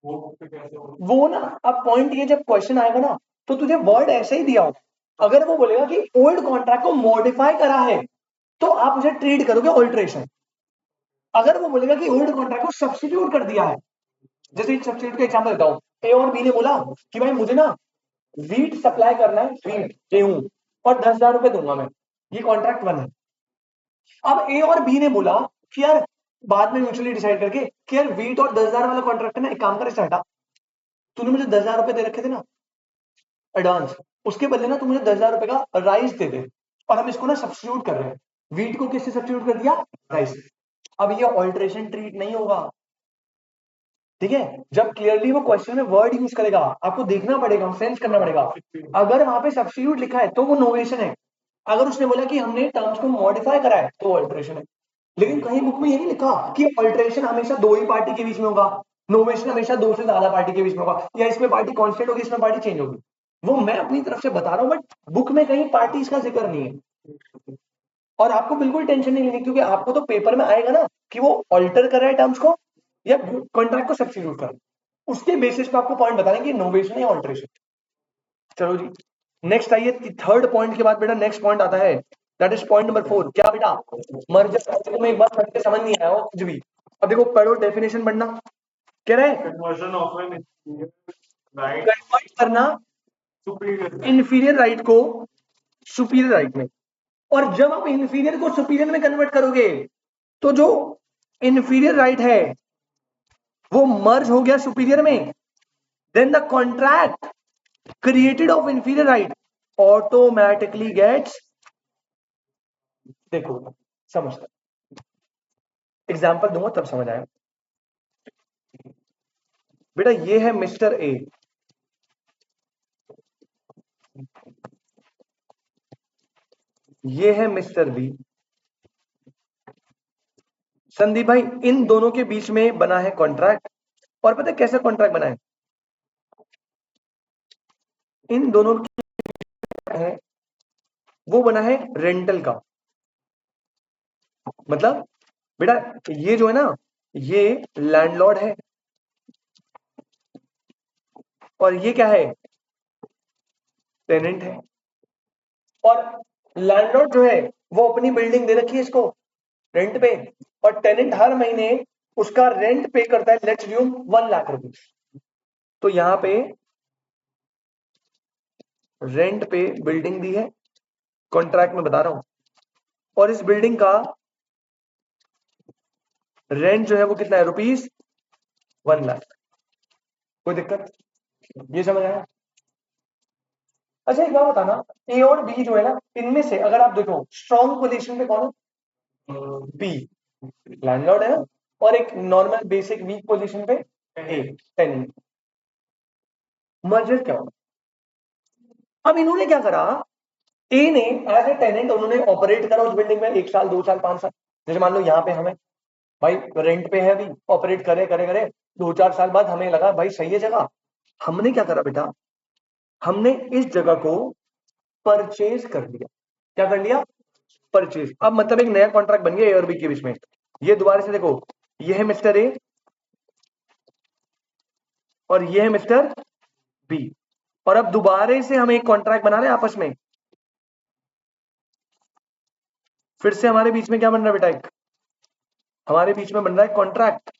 वो फिर कैसे होगा? वो ना अब पॉइंट ये, जब क्वेश्चन आएगा ना तो तुझे वर्ड ऐसे ही दिया होगा। अगर वो बोलेगा कि ओल्ड कॉन्ट्रैक्ट को मॉडिफाई करा है तो आप उसे ट्रीट करोगे ऑल्ट्रेशन। अगर वो बोलेगा कि ओल्ड कॉन्ट्रैक्ट को सब्स्टिट्यूट कर दिया है, जैसे सब्स्टिट्यूट का एग्जांपल देता हूं, ए और बी ने बोला कि भाई मुझे ना वीट सप्लाई करना है, वीट गेहूं, और 10,000 रुपए दूंगा मैं, ये कॉन्ट्रैक्ट 1 है। अब ए और बी ने बोला कि यार बाद में म्यूचुअली डिसाइड करके कि यार वीट और 10,000 वाला कॉन्ट्रैक्ट है ना, एक काम कर इसे हटा, तूने मुझे 10,000 रुपए दे रखे थे ना एडवांस, उसके बदले ना तू मुझे 10,000 रुपए का राइस दे दे, और हम इसको ना सब्स्टिट्यूट कर रहे हैं, वीट को किससे सब्स्टिट्यूट कर दिया? राइस। अब ये ऑल्ट्रेशन ट्रीट नहीं होगा, ठीक है। जब क्लियरली वो क्वेश्चन में वर्ड यूज करेगा आपको देखना पड़ेगा, सेंस करना पड़ेगा। अगर वहां पे सब्स्टिट्यूट लिखा है तो वो नोवेशन है, अगर उसने बोला कि हमने टर्म्स को मॉडिफाई करा है तो ऑल्ट्रेशन है। लेकिन कहीं बुक में ये नहीं लिखा कि ऑल्ट्रेशन हमेशा 2 ही पार्टी के बीच में होगा, नोवेशन हमेशा 2 से ज्यादा पार्टी के बीच में होगा, या इसमें पार्टी कांस्टेंट होगी इसमें पार्टी चेंज होगी। वो मैं अपनी तरफ से बता रहा हूं, बट बुक में कहीं पार्टीज का जिक्र नहीं है। और आपको बिल्कुल टेंशन नहीं लेनी, क्योंकि आपको तो पेपर में आएगा ना कि वो ऑल्टर कर रहा है टर्म्स को या कॉन्ट्रैक्ट को सब्स्टिट्यूट कर, उसके बेसिस पे आपको पॉइंट बताने कि नोवेशन या ऑल्ट्रेशन। चलो जी नेक्स्ट आइए, थर्ड पॉइंट के बाद बेटा नेक्स्ट पॉइंट आता है, दैट इज पॉइंट नंबर 4। क्या बेटा? मर्जर में एक बार पढ़ के समझ नहीं आया हो कुछ भी, अब देखो पढ़ो, डेफिनेशन पढ़ना। कह रहे हैं conversion of an right convert करना सुपीरियर इंफीरियर राइट को सुपीरियर राइट में, और जब आप इंफीरियर को सुपीरियर में कन्वर्ट करोगे तो जो इंफीरियर राइट है वो मर्ज हो गया सुपीरियर में, then the contract created of inferior right automatically gets, देखो समझता, एग्जाम्पल दूंगा तब समझ आया। बेटा ये है मिस्टर ए, ये है मिस्टर बी। संदीप भाई इन दोनों के बीच में बना है कॉन्ट्रैक्ट, और पता है कैसे कॉन्ट्रैक्ट बना है? इन दोनों के है वो बना है रेंटल का, मतलब बेटा ये जो है ना ये लैंडलॉर्ड है, और ये क्या है? टेनेंट है। और लैंडलॉर्ड जो है वो अपनी बिल्डिंग दे रखी है इसको रेंट पे, और टेनेंट हर महीने उसका रेंट पे करता है, लेट्स यूम 1,00,000 रुपीज। तो यहां पे रेंट पे बिल्डिंग दी है, कॉन्ट्रैक्ट में बता रहा हूं, और इस बिल्डिंग का रेंट जो है वो कितना है? ₹1,00,000। कोई दिक्कत? ये समझ आया? अच्छा एक बात बताना, ए और बी जो है ना इनमें से अगर आप देखो स्ट्रॉन्ग पोजीशन पे कौन है? बी, लैंडलॉर्ड है ना, और एक नॉर्मल बेसिक वीक पोजीशन पे ए, टेनेंट। मर्जर क्या होगा? अब इन्होंने क्या करा, ए ने एज ए टेनेंट उन्होंने ऑपरेट करा उस बिल्डिंग में 1 साल 2 साल 5 साल, जैसे मान लो यहाँ पे हमें भाई रेंट पे है, अभी ऑपरेट करे करे करे 2-4 साल बाद हमें लगा भाई सही है जगह, हमने क्या करा बेटा, हमने इस जगह को परचेज कर लिया। क्या कर लिया? परचेज। अब मतलब एक नया कॉन्ट्रैक्ट बन गया ए और बी के बीच में। ये दोबारा से देखो, ये है मिस्टर ए और ये है मिस्टर बी, और अब दोबारा से हम एक कॉन्ट्रैक्ट बना रहे हैं आपस में। फिर से हमारे बीच में क्या बन रहा है बेटा, एक हमारे बीच में बन रहा है कॉन्ट्रैक्ट,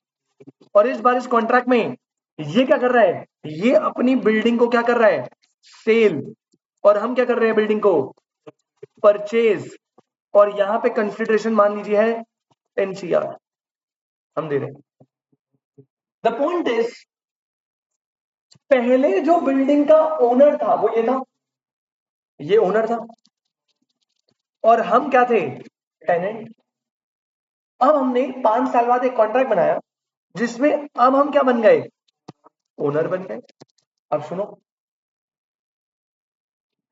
और इस बार इस कॉन्ट्रैक्ट में ये क्या कर रहा है, ये अपनी बिल्डिंग को क्या कर रहा है, सेल, और हम क्या कर रहे हैं, बिल्डिंग को परचेज, और यहां पे कंसिडरेशन मान लीजिए है एनसीआर हम दे रहे हैं। द पॉइंट इज, पहले जो बिल्डिंग का ओनर था वो ये था, ये ओनर था, और हम क्या थे, टेनेंट। अब हमने 5 साल बाद एक कॉन्ट्रैक्ट बनाया जिसमें अब हम क्या बन गए, ओनर बन गए। अब सुनो,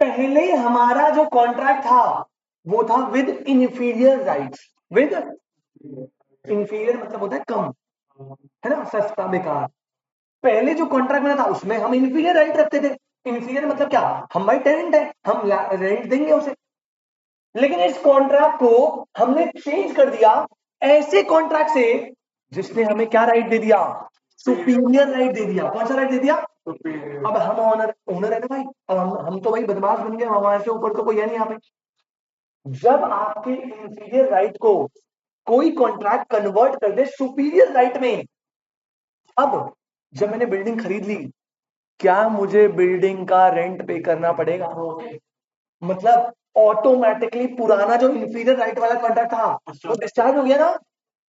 पहले हमारा जो कॉन्ट्रैक्ट था वो था with inferior rights, with inferior मतलब होता है कम, है ना, सस्ता बेकार। पहले जो कॉन्ट्रैक्ट बना था उसमें हम इंफीरियर राइट रखते थे। इंफीरियर मतलब क्या, हम भाई टेनेंट है, हम रेंट देंगे उसे। लेकिन इस कॉन्ट्रैक्ट को हमने चेंज कर दिया ऐसे कॉन्ट्रैक्ट से जिसने हमें क्या राइट दे दिया, सुपीरियर राइट दे दिया। कौन सा राइट दे दिया, अब हम ओनर, ओनर है ना भाई, अब हम तो भाई बदमाश बन गए, हमारे से ऊपर तो कोई है नहीं यहाँ पे। जब आपके इंफीरियर राइट को कोई कॉन्ट्रैक्ट कन्वर्ट कर दे सुपीरियर राइट में, अब जब मैंने बिल्डिंग खरीद ली, क्या मुझे बिल्डिंग का रेंट पे करना पड़ेगा, मतलब ऑटोमेटिकली पुराना जो इंफीरियर राइट वाला कॉन्ट्रैक्ट था वो डिस्चार्ज हो गया ना।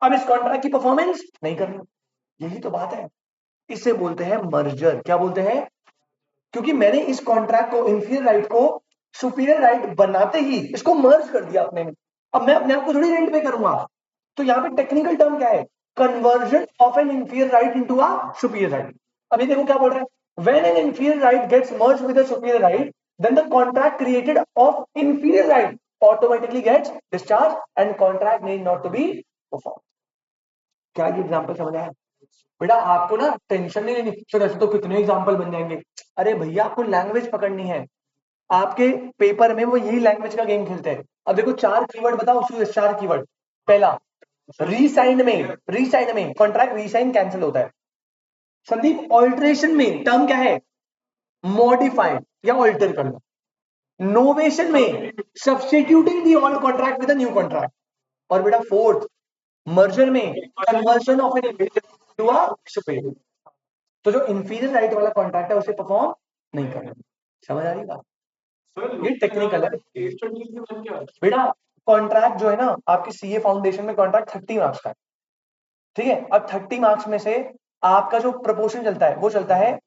अब इस कॉन्ट्रैक्ट की परफॉर्मेंस नहीं करनी, यही तो बात है। इसे बोलते हैं मर्जर। क्या बोलते हैं, क्योंकि मैंने इस कॉन्ट्रैक्ट को, इंफीरियर राइट को सुपीरियर राइट बनाते ही इसको मर्ज कर दिया अपने में। अब मैं अपने आप को थोड़ी रेंट पे करूंगा। तो यहाँ पे टेक्निकल टर्म क्या है, conversion of an inferior right into a superior right. अभी देखो क्या बोल रहा है, when an inferior right gets merged with a superior right, then the contract created of inferior right automatically gets discharged and contract need not to be performed। क्या ये example समझ आया बेटा, आपको ना टेंशन नहीं लेनी, सर ऐसे तो कितने एग्जांपल बन जाएंगे। अरे भैया आपको लैंग्वेज पकड़नी है, आपके पेपर में वो यही लैंग्वेज का गेम खेलते हैं। अब देखो 4 कीवर्ड बताओ, उसमें 4 कीवर्ड। पहला, रीसाइन में, रीसाइन में कॉन्ट्रैक्ट रीसाइन कैंसिल होता है। संदीप ऑल्ट्रेशन में टर्म क्या है, मॉडिफाइड या ऑल्टर करना। नोवेशन में substituting the old contract with a new contract. और बेटा फोर्थ, मर्जर में conversion of an to a superior. तो जो इंफीरियर राइट वाला कॉन्ट्रैक्ट है उसे परफॉर्म नहीं करना। समझ आ रही बात, ये टेक्निकल है बेटा। कॉन्ट्रैक्ट जो है ना, आपकी सीए फाउंडेशन में कॉन्ट्रैक्ट 30 मार्क्स का है, ठीक है। अब 30 मार्क्स में से आपका जो प्रपोर्शन चलता है वो चलता है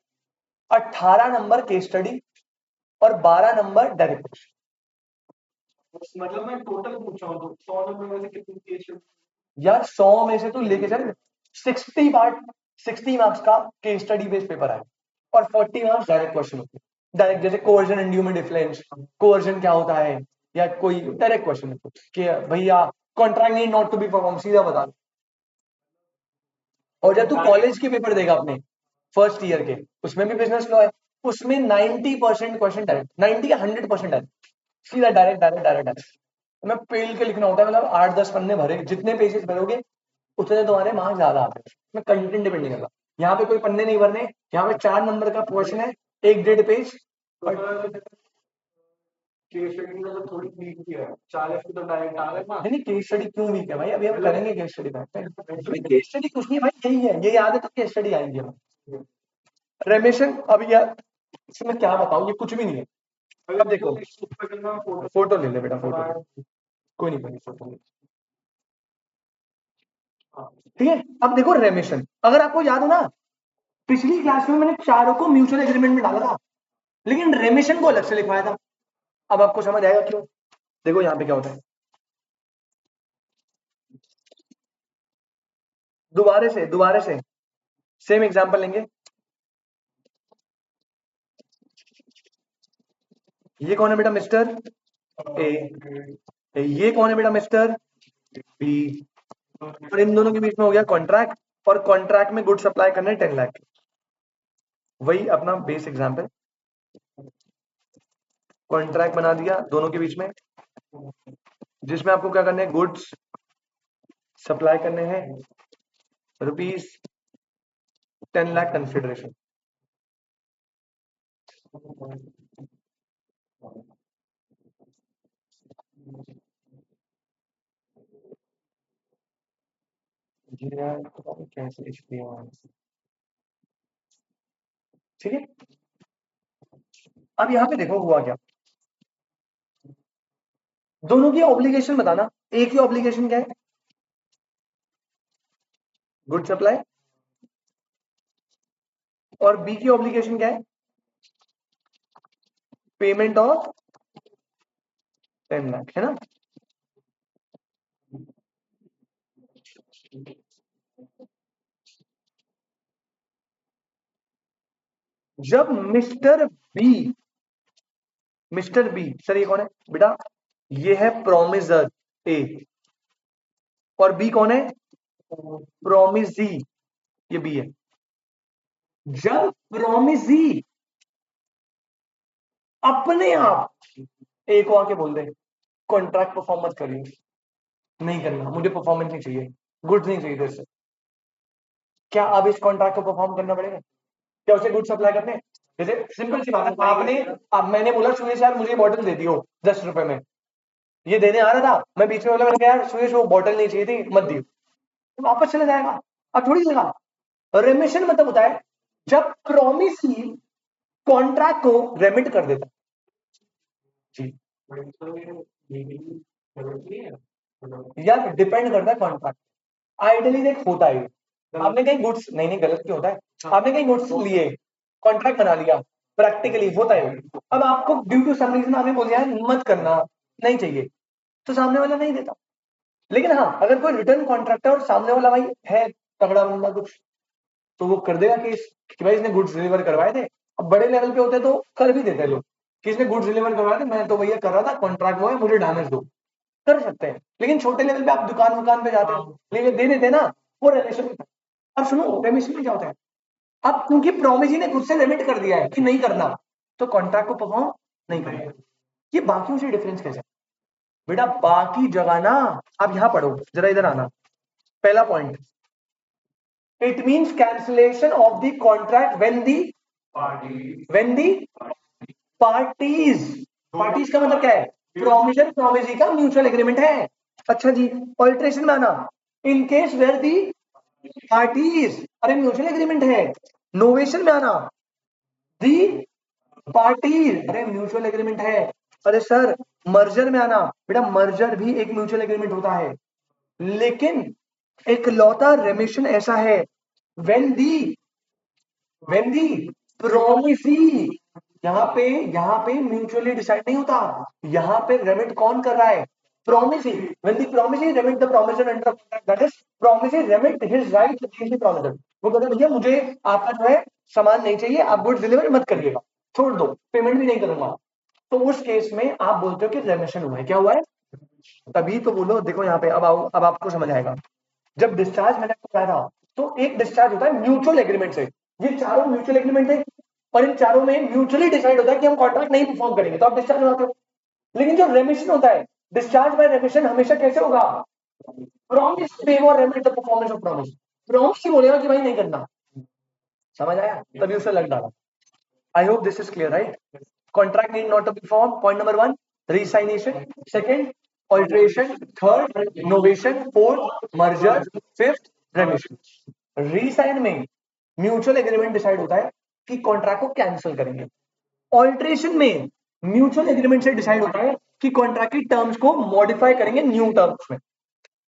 18 नंबर केस स्टडी और 12 नंबर डायरेक्ट क्वेश्चन। मतलब मैं टोटल पूछ रहा हूँ तो 100 नंबर में से कितनी केस, यार 100 में से तू लेके चल 60 मार्क्स का केस स्टडी बेस्ड पेपर है और 40 मार्क्स डायरेक्ट क्वेश्चन होते हैं। डायरेक्ट जैसे कोवर्जन एंड्यूमेंट डिफरेंस, कोवर्जन क्या होता है, या कोई डायरेक्ट क्वेश्चन है कि भैया contract need not to be perform, सीधा बता दो। और जब तू कॉलेज के पेपर देगा अपने फर्स्ट ईयर के, उसमें भी बिजनेस लॉ है, उसमें 90% क्वेश्चन डायरेक्ट, 90 या 100% डायरेक्ट, सीधा डायरेक्ट डायरेक्ट डायरेक्ट डायरेक्ट। मैं पेल के लिखना होता है, मतलब 8-10 पन्ने भरे, जितने पेजेस भरोगे उतने तुम्हारे मार्क्स ज्यादा आते हैं। मैं कंटेंट डिपेंड नहीं करता, यहाँ पे कोई पन्ने नहीं भरने, यहाँ पे 4 नंबर का क्वेश्चन है, 1-1.5 पेज। केस स्टडी का तो थोड़ी वीक किया है, 40 की तो डायरेक्ट आ गए मार्क्स। नहीं केस स्टडी क्यों वीक है भाई, अभी हम करेंगे केस स्टडी पे। केस स्टडी कुछ नहीं भाई, यही है, ये याद है तो केस स्टडी आएंगे हम। रेमेशन, अभी यार इसमें क्या बताऊं, ये कुछ भी नहीं है। अब देखो फोटो ले ले बेटा, फोटो कोई नहीं, कोई फोटो ले, ठीक है। अब देखो रेमेशन, अगर आपको याद हो ना, पिछली क्लास में मैंने चारों को म्यूचुअल एग्रीमेंट में डाला था, लेकिन रेमिशन को अलग से लिखवाया था। अब आपको समझ आएगा क्यों। देखो यहाँ पे क्या होता है, दोबारा से सेम एग्जांपल लेंगे। ये कौन है बेटा, मिस्टर ए, ये कौन है बेटा, मिस्टर बी, और इन दोनों के बीच में हो गया कॉन्ट्रैक्ट, और कॉन्ट्रैक्ट में गुड सप्लाई करने 10 लाख। वही अपना बेस एग्जांपल, कॉन्ट्रैक्ट बना दिया दोनों के बीच में, जिसमें आपको क्या करने हैं, गुड्स सप्लाई करने हैं, ₹10 लाख कंसिडरेशन। यार कैसे ठीक है। अब यहाँ पे देखो हुआ क्या, दोनों की ऑब्लिगेशन बताना। ए की ऑब्लिगेशन क्या है, गुड सप्लाई, और बी की ऑब्लिगेशन क्या है, पेमेंट ऑफ 10 लाख, है ना। जब मिस्टर बी सर, ये कौन है बेटा, ये है प्रोमिसर ए, और बी कौन है, प्रोमिसी, ये बी है। जब प्रोमिसी अपने आप ए को आके बोल दे कॉन्ट्रैक्ट परफॉर्म मत करिए, नहीं करना, मुझे परफॉर्मेंस नहीं चाहिए, गुड्स नहीं चाहिए तेरे से, क्या अब इस कॉन्ट्रैक्ट को परफॉर्म करना पड़ेगा, क्या उसे गुड सप्लाई करने हैं? जैसे सिंपल सी बात है, आपने, अब मैंने बोला सुरेश यार मुझे बॉटल दे दियो 10 रुपए में, ये देने आ रहा था, मैं बीच में बोला, मैंने कहा यार सुरेश वो बॉटल नहीं चाहिए थी, मत दियो, तो वापस चला जाएगा। अब थोड़ी देगा। रेमिशन मतलब होता है जब प्रॉमिस ही कॉन्ट्रैक्ट को रेमिट कर देता है। जी यार डिपेंड करता है कॉन्ट्रैक्ट, आइडियली देख होता है, आपने कहीं गुड्स, नहीं नहीं गलत क्यों होता है, आपने कहीं गुड्स लिए, कॉन्ट्रैक्ट बना लिया, प्रैक्टिकली होता है। अब आपको ड्यू टू सम रीजन आपने बोल दिया है मत करना, नहीं चाहिए, तो सामने वाला नहीं देता। लेकिन हाँ, अगर कोई रिटर्न कॉन्ट्रैक्ट है और सामने वाला भाई है तगड़ा बंदा कुछ, तो वो कर देगा कि भाई इसने गुड्स डिलीवर करवाए थे। अब बड़े लेवल पे होते तो कर भी देते लोग कि इसने गुड्स डिलीवर करवाए थे, मैं तो भैया कर रहा था, कॉन्ट्रैक्ट वो है, मुझे डैमेज दो, कर सकते हैं। लेकिन छोटे लेवल पे आप दुकान पे जाते हो, लेकिन दे देते ना, वो रिलेशन। अब सुनो रेमिशन में क्या होता है, अब क्योंकि प्रॉमिस ही ने खुद से लिमिट कर दिया है कि नहीं करना, तो कॉन्ट्रैक्ट को परफॉर्म नहीं करेगा। ये बाकियों से डिफरेंस कैसे है? बेटा बाकी जगह ना, आप यहां पढ़ो जरा, इधर आना, पहला point, it means cancellation of the contract when the parties का मतलब क्या है, प्रोमिशन प्रोमिसी का म्यूचुअल एग्रीमेंट है। अच्छा जी, ऑल्ट्रेशन में आना, in case where the parties, अरे म्यूचुअल एग्रीमेंट है। नोवेशन में आना, दी पार्टीज, अरे म्यूचुअल एग्रीमेंट है। अरे सर मर्जर में आना, बेटा मर्जर भी एक म्यूचुअल एग्रीमेंट होता है, लेकिन एक लौता रेमिशन ऐसा है व्हेन दी प्रोमिसी, यहाँ पे म्यूचुअली डिसाइड नहीं होता, यहाँ पे रेमिट कौन कर रहा है, promisee, when the promisee remit the promisor under contract, that is promisee remit his right against the promisor. वो कहता है भैया मुझे आपका जो है सामान नहीं चाहिए, आप गुड्स डिलीवर मत करिएगा, छोड़ दो, पेमेंट भी नहीं करूंगा, तो उस केस में आप बोलते हो कि रेमिशन हुआ है, क्या हुआ है, तभी तो बोलो। देखो यहाँ पे अब आओ, अब आपको समझ आएगा। जब डिस्चार्ज मैंने आपको कहा था, तो एक डिस्चार्ज होता है म्यूचुअल एग्रीमेंट से, ये चारों म्यूचुअल एग्रीमेंट है, और इन चारों में म्यूचुअली डिसाइड होता है कि हम कॉन्ट्रैक्ट नहीं परफॉर्म करेंगे, तो आप डिस्चार्ज होते हो। लेकिन जो रेमिशन होता है, डिस्चार्ज बाय रेमिशन हमेशा कैसे होगा, प्रॉमिस पेव और remit the performance of promise, promise ही बोलेगा कि भाई नहीं करना, समझ आया, तभी उसे लग डाला। आई hope this is clear right. Contract need not to be formed. Point number one, resignation. Second, alteration. Third, novation. Fourth, merger. Fifth, remission. Resign में म्यूचुअल एग्रीमेंट डिसाइड होता है कि कॉन्ट्रैक्ट को कैंसिल करेंगे। ऑल्ट्रेशन में म्यूचुअल एग्रीमेंट से decide होता है कि कॉन्ट्रैक्ट की टर्म्स को मॉडिफाई करेंगे न्यू टर्म्स में।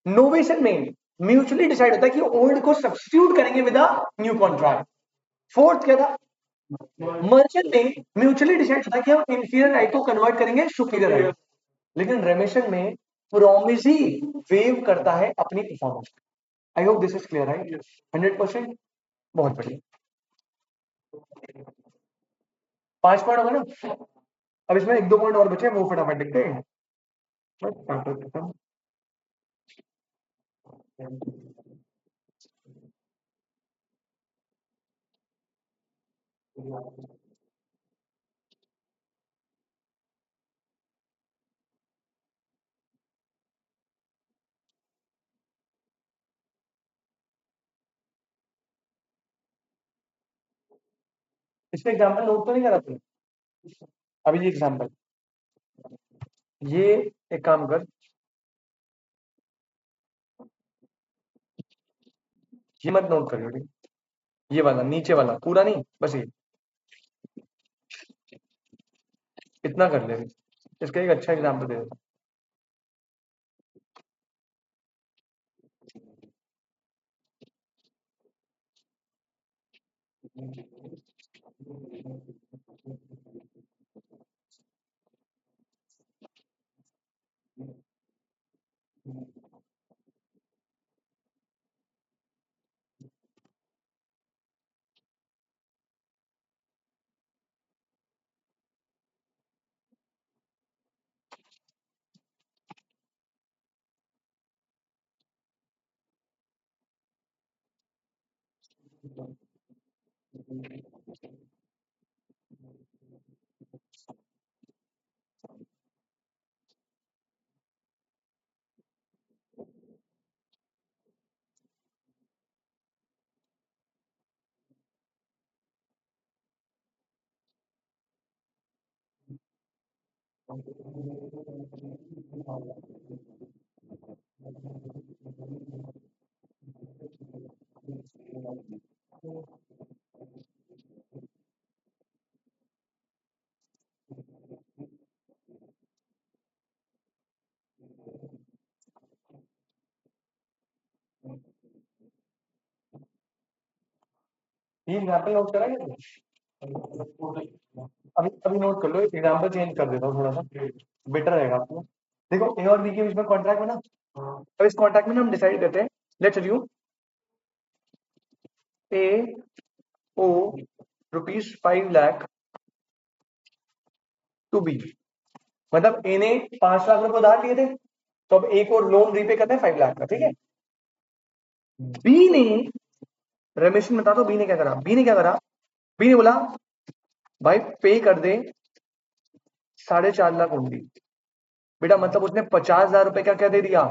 नोवेशन में म्यूचुअली डिसाइड होता है कि ओल्ड को सब्स्टिट्यूट करेंगे with a new contract. Fourth क्या था, मर्चेंट में म्यूचुअली डिसाइड होता है कि हम इंफीरियर राइट को कन्वर्ट करेंगे सुपीरियर राइट। लेकिन रेमिशन में प्रॉमिस ही वेव करता है अपनी performance. I hope this is clear right, 100%। बहुत बढ़िया, 5 पॉइंट होगा ना। अब इसमें 1-2 पॉइंट और बचे, वो फटाफट देखते हैं। इसमें एग्जाम्पल नोट तो नहीं करा तुमने, अभी ये एग्जाम्पल, ये एक काम कर, ये मत नोट करियो, ठीक? ये वाला नीचे वाला पूरा नहीं, बस ये इतना कर ले। इसका एक अच्छा एग्जाम्पल दे देता ये एग्जाम्पल नोट करा क्या? अभी अभी नोट कर लो, एग्जाम्पल चेंज कर देता हूँ थोड़ा सा, बेटर रहेगा आपको। देखो ए और बी के बीच में कॉन्ट्रैक्ट है ना, अब इस कॉन्ट्रैक्ट में ना हम डिसाइड करते हैं, let's assume A owe ₹5 lakh to B. मतलब ए ने 5 लाख रुपए उधार लिए थे, तो अब ए को लोन रीपे करना है 5 लाख का, ठीक है। बी ने, रमेश ने बता दो बी ने क्या करा। बी ने क्या करा, बी ने बोला भाई पे कर दे 4.5 लाख ओनली। बेटा मतलब उसने 50,000 रुपए का क्या दे दिया,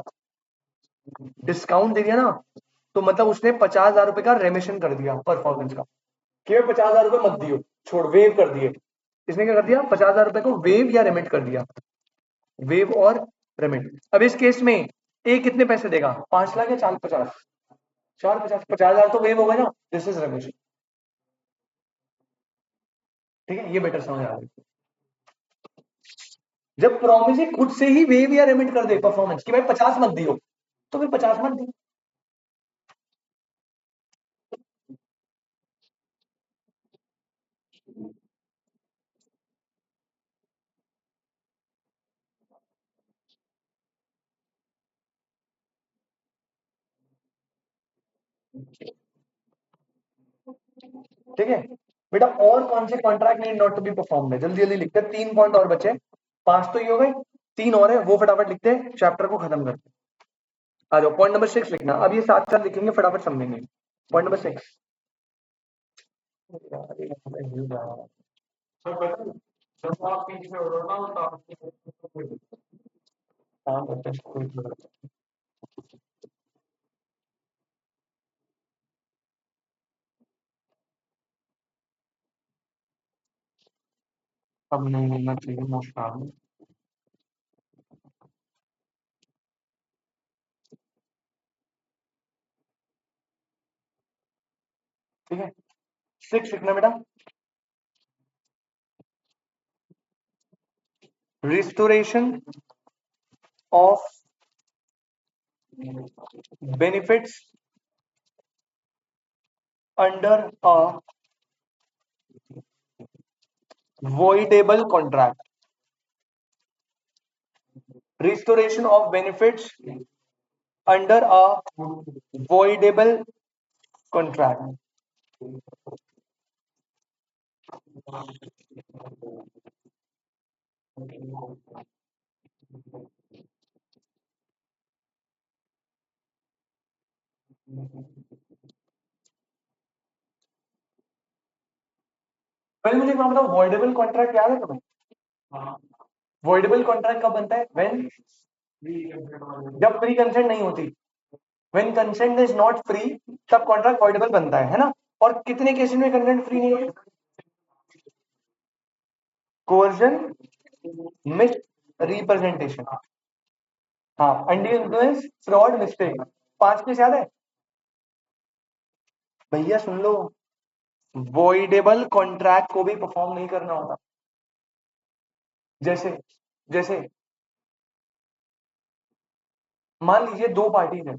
डिस्काउंट दे दिया ना। तो मतलब उसने 50,000 रुपए का रेमिशन कर दिया परफॉर्मेंस का, कि 50,000 रुपए मत दियो, छोड़, वेव कर दिए। इसने क्या कर दिया, 50,000 रुपए को वेव या रेमिट कर दिया, वेव और रेमिट। अब इस केस में ए कितने पैसे देगा, 5 लाख या 450? 450, 50,000 तो वेव हो गए ना, दिस इज रेमिशन। ठीक है, ये बेटर समझ आ रहा है। जब प्रॉमिस खुद से ही वेव या रेमिट कर दे परफॉर्मेंस, कि भाई 50 मत दियो, तो फिर 50 मत दी। ठीक है बेटा, और कौन से contract need not to be performed है, जल्दी जल्दी लिखते हैं, 3 पॉइंट और बचे, 5 तो ये हो गए, 3 और है, वो फटाफट लिखते हैं, चैप्टर को खत्म करते हैं। आ जाओ, पॉइंट नंबर 6 लिखना, अब ये साथ साथ लिखेंगे, फटाफट समझेंगे। Point number 6। सर पता है, जब आप कहीं से ऑर्डर ना होता काम करते हैं, अब नहीं मिलना चाहिए मोस्ट काम। ठीक है, 6 लिखना बेटा, restoration of benefits under a voidable contract. Restoration of benefits under a voidable contract. पहले मुझे एक बात बताओ, voidable contract याद है तुम्हें? voidable contract कब बनता है, when, जब प्री कंसेंट नहीं होती, when consent is not free, तब कॉन्ट्रैक्ट voidable बनता है ना। और कितने केसेस में कंसेंट फ्री नहीं है, कोर्जन, मिस रिप्रेजेंटेशन, हाँ, undue influence, fraud, mistake, 5 case याद है। भैया सुन लो, वॉइडेबल कॉन्ट्रैक्ट को भी परफॉर्म नहीं करना होता। जैसे जैसे मान लीजिए दो पार्टीज हैं,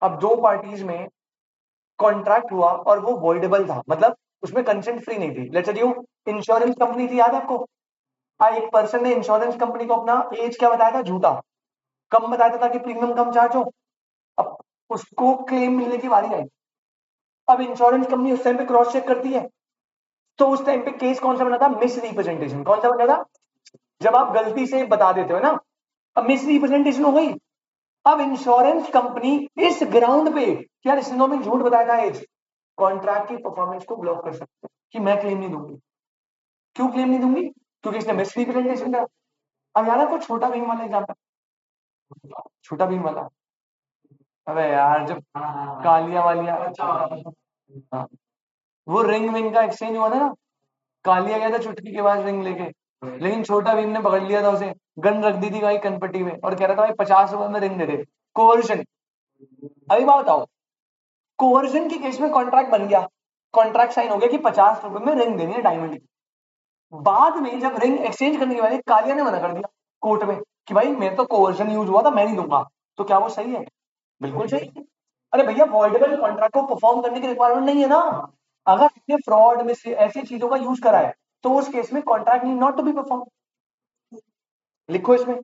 अब दो पार्टीज में कॉन्ट्रैक्ट हुआ और वो वॉइडेबल था, मतलब उसमें कंसेंट फ्री नहीं थी। लेट्स यू इंश्योरेंस कंपनी थी, याद है आपको? एक पर्सन ने इंश्योरेंस कंपनी को अपना एज क्या बताया था, झूठा कम बताया था ताकि प्रीमियम कम चार्ज हो। अब उसको क्लेम मिलने की बारी आई। अब इंश्योरेंस कंपनी उस टाइम पे क्रॉस चेक करती है, तो उस टाइम पे केस कौन सा बना था, मिस रिप्रेजेंटेशन। कौन सा बना था? जब आप गलती से बता देते हो ना, अब मिस रिप्रेजेंटेशन हो गई। अब इंश्योरेंस कंपनी इस ग्राउंड पे कि यार इसने हमें झूठ बताया था एज, कॉन्ट्रैक्ट की परफॉर्मेंस को ब्लॉक कर सकते हैं कि मैं क्लेम नहीं दूंगी। क्यों क्लेम नहीं दूंगी? क्योंकि इसने मिस रिप्रेजेंटेशन करा। अब यार आपको छोटा भीम वाला एग्जाम्पल, छोटा भीम वाला, अबे यार जब कालिया वालिया, हाँ, वो रिंग विंग का एक्सचेंज हुआ था ना, कालिया गया था चुटकी के बाद रिंग लेके, लेकिन छोटा भीम ने पकड़ लिया था उसे, गन रख दी थी भाई कनपट्टी में और कह रहा था भाई 50 रुपए में रिंग दे दे, कोवर्जन। अभी बात बताओ, कोवर्जन के केस में कॉन्ट्रैक्ट बन गया, कॉन्ट्रैक्ट साइन हो गया कि 50 रुपए में रिंग देनी है डायमंड की। बाद में जब रिंग एक्सचेंज करने के बाद कालिया ने मना कर दिया कोर्ट में कि भाई मेरे तो कोवर्जन यूज हुआ था, मैं नहीं दूंगा। तो क्या वो सही है? बिल्कुल सही है। अरे भैया वॉइडेबल कॉन्ट्रैक्ट को परफॉर्म करने की रिक्वायरमेंट नहीं है ना। अगर इसने फ्रॉड में से ऐसी चीजों का यूज करा है तो उस केस में contract need not to be perform. लिखो इसमें,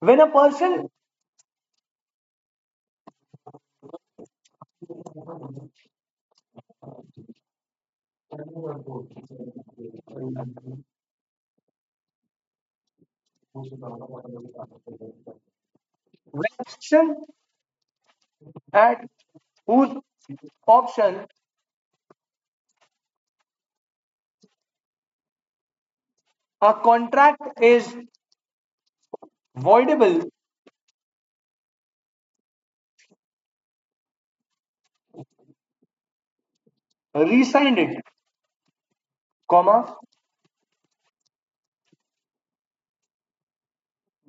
when a person when at whose option a contract is voidable, re-signed it, comma,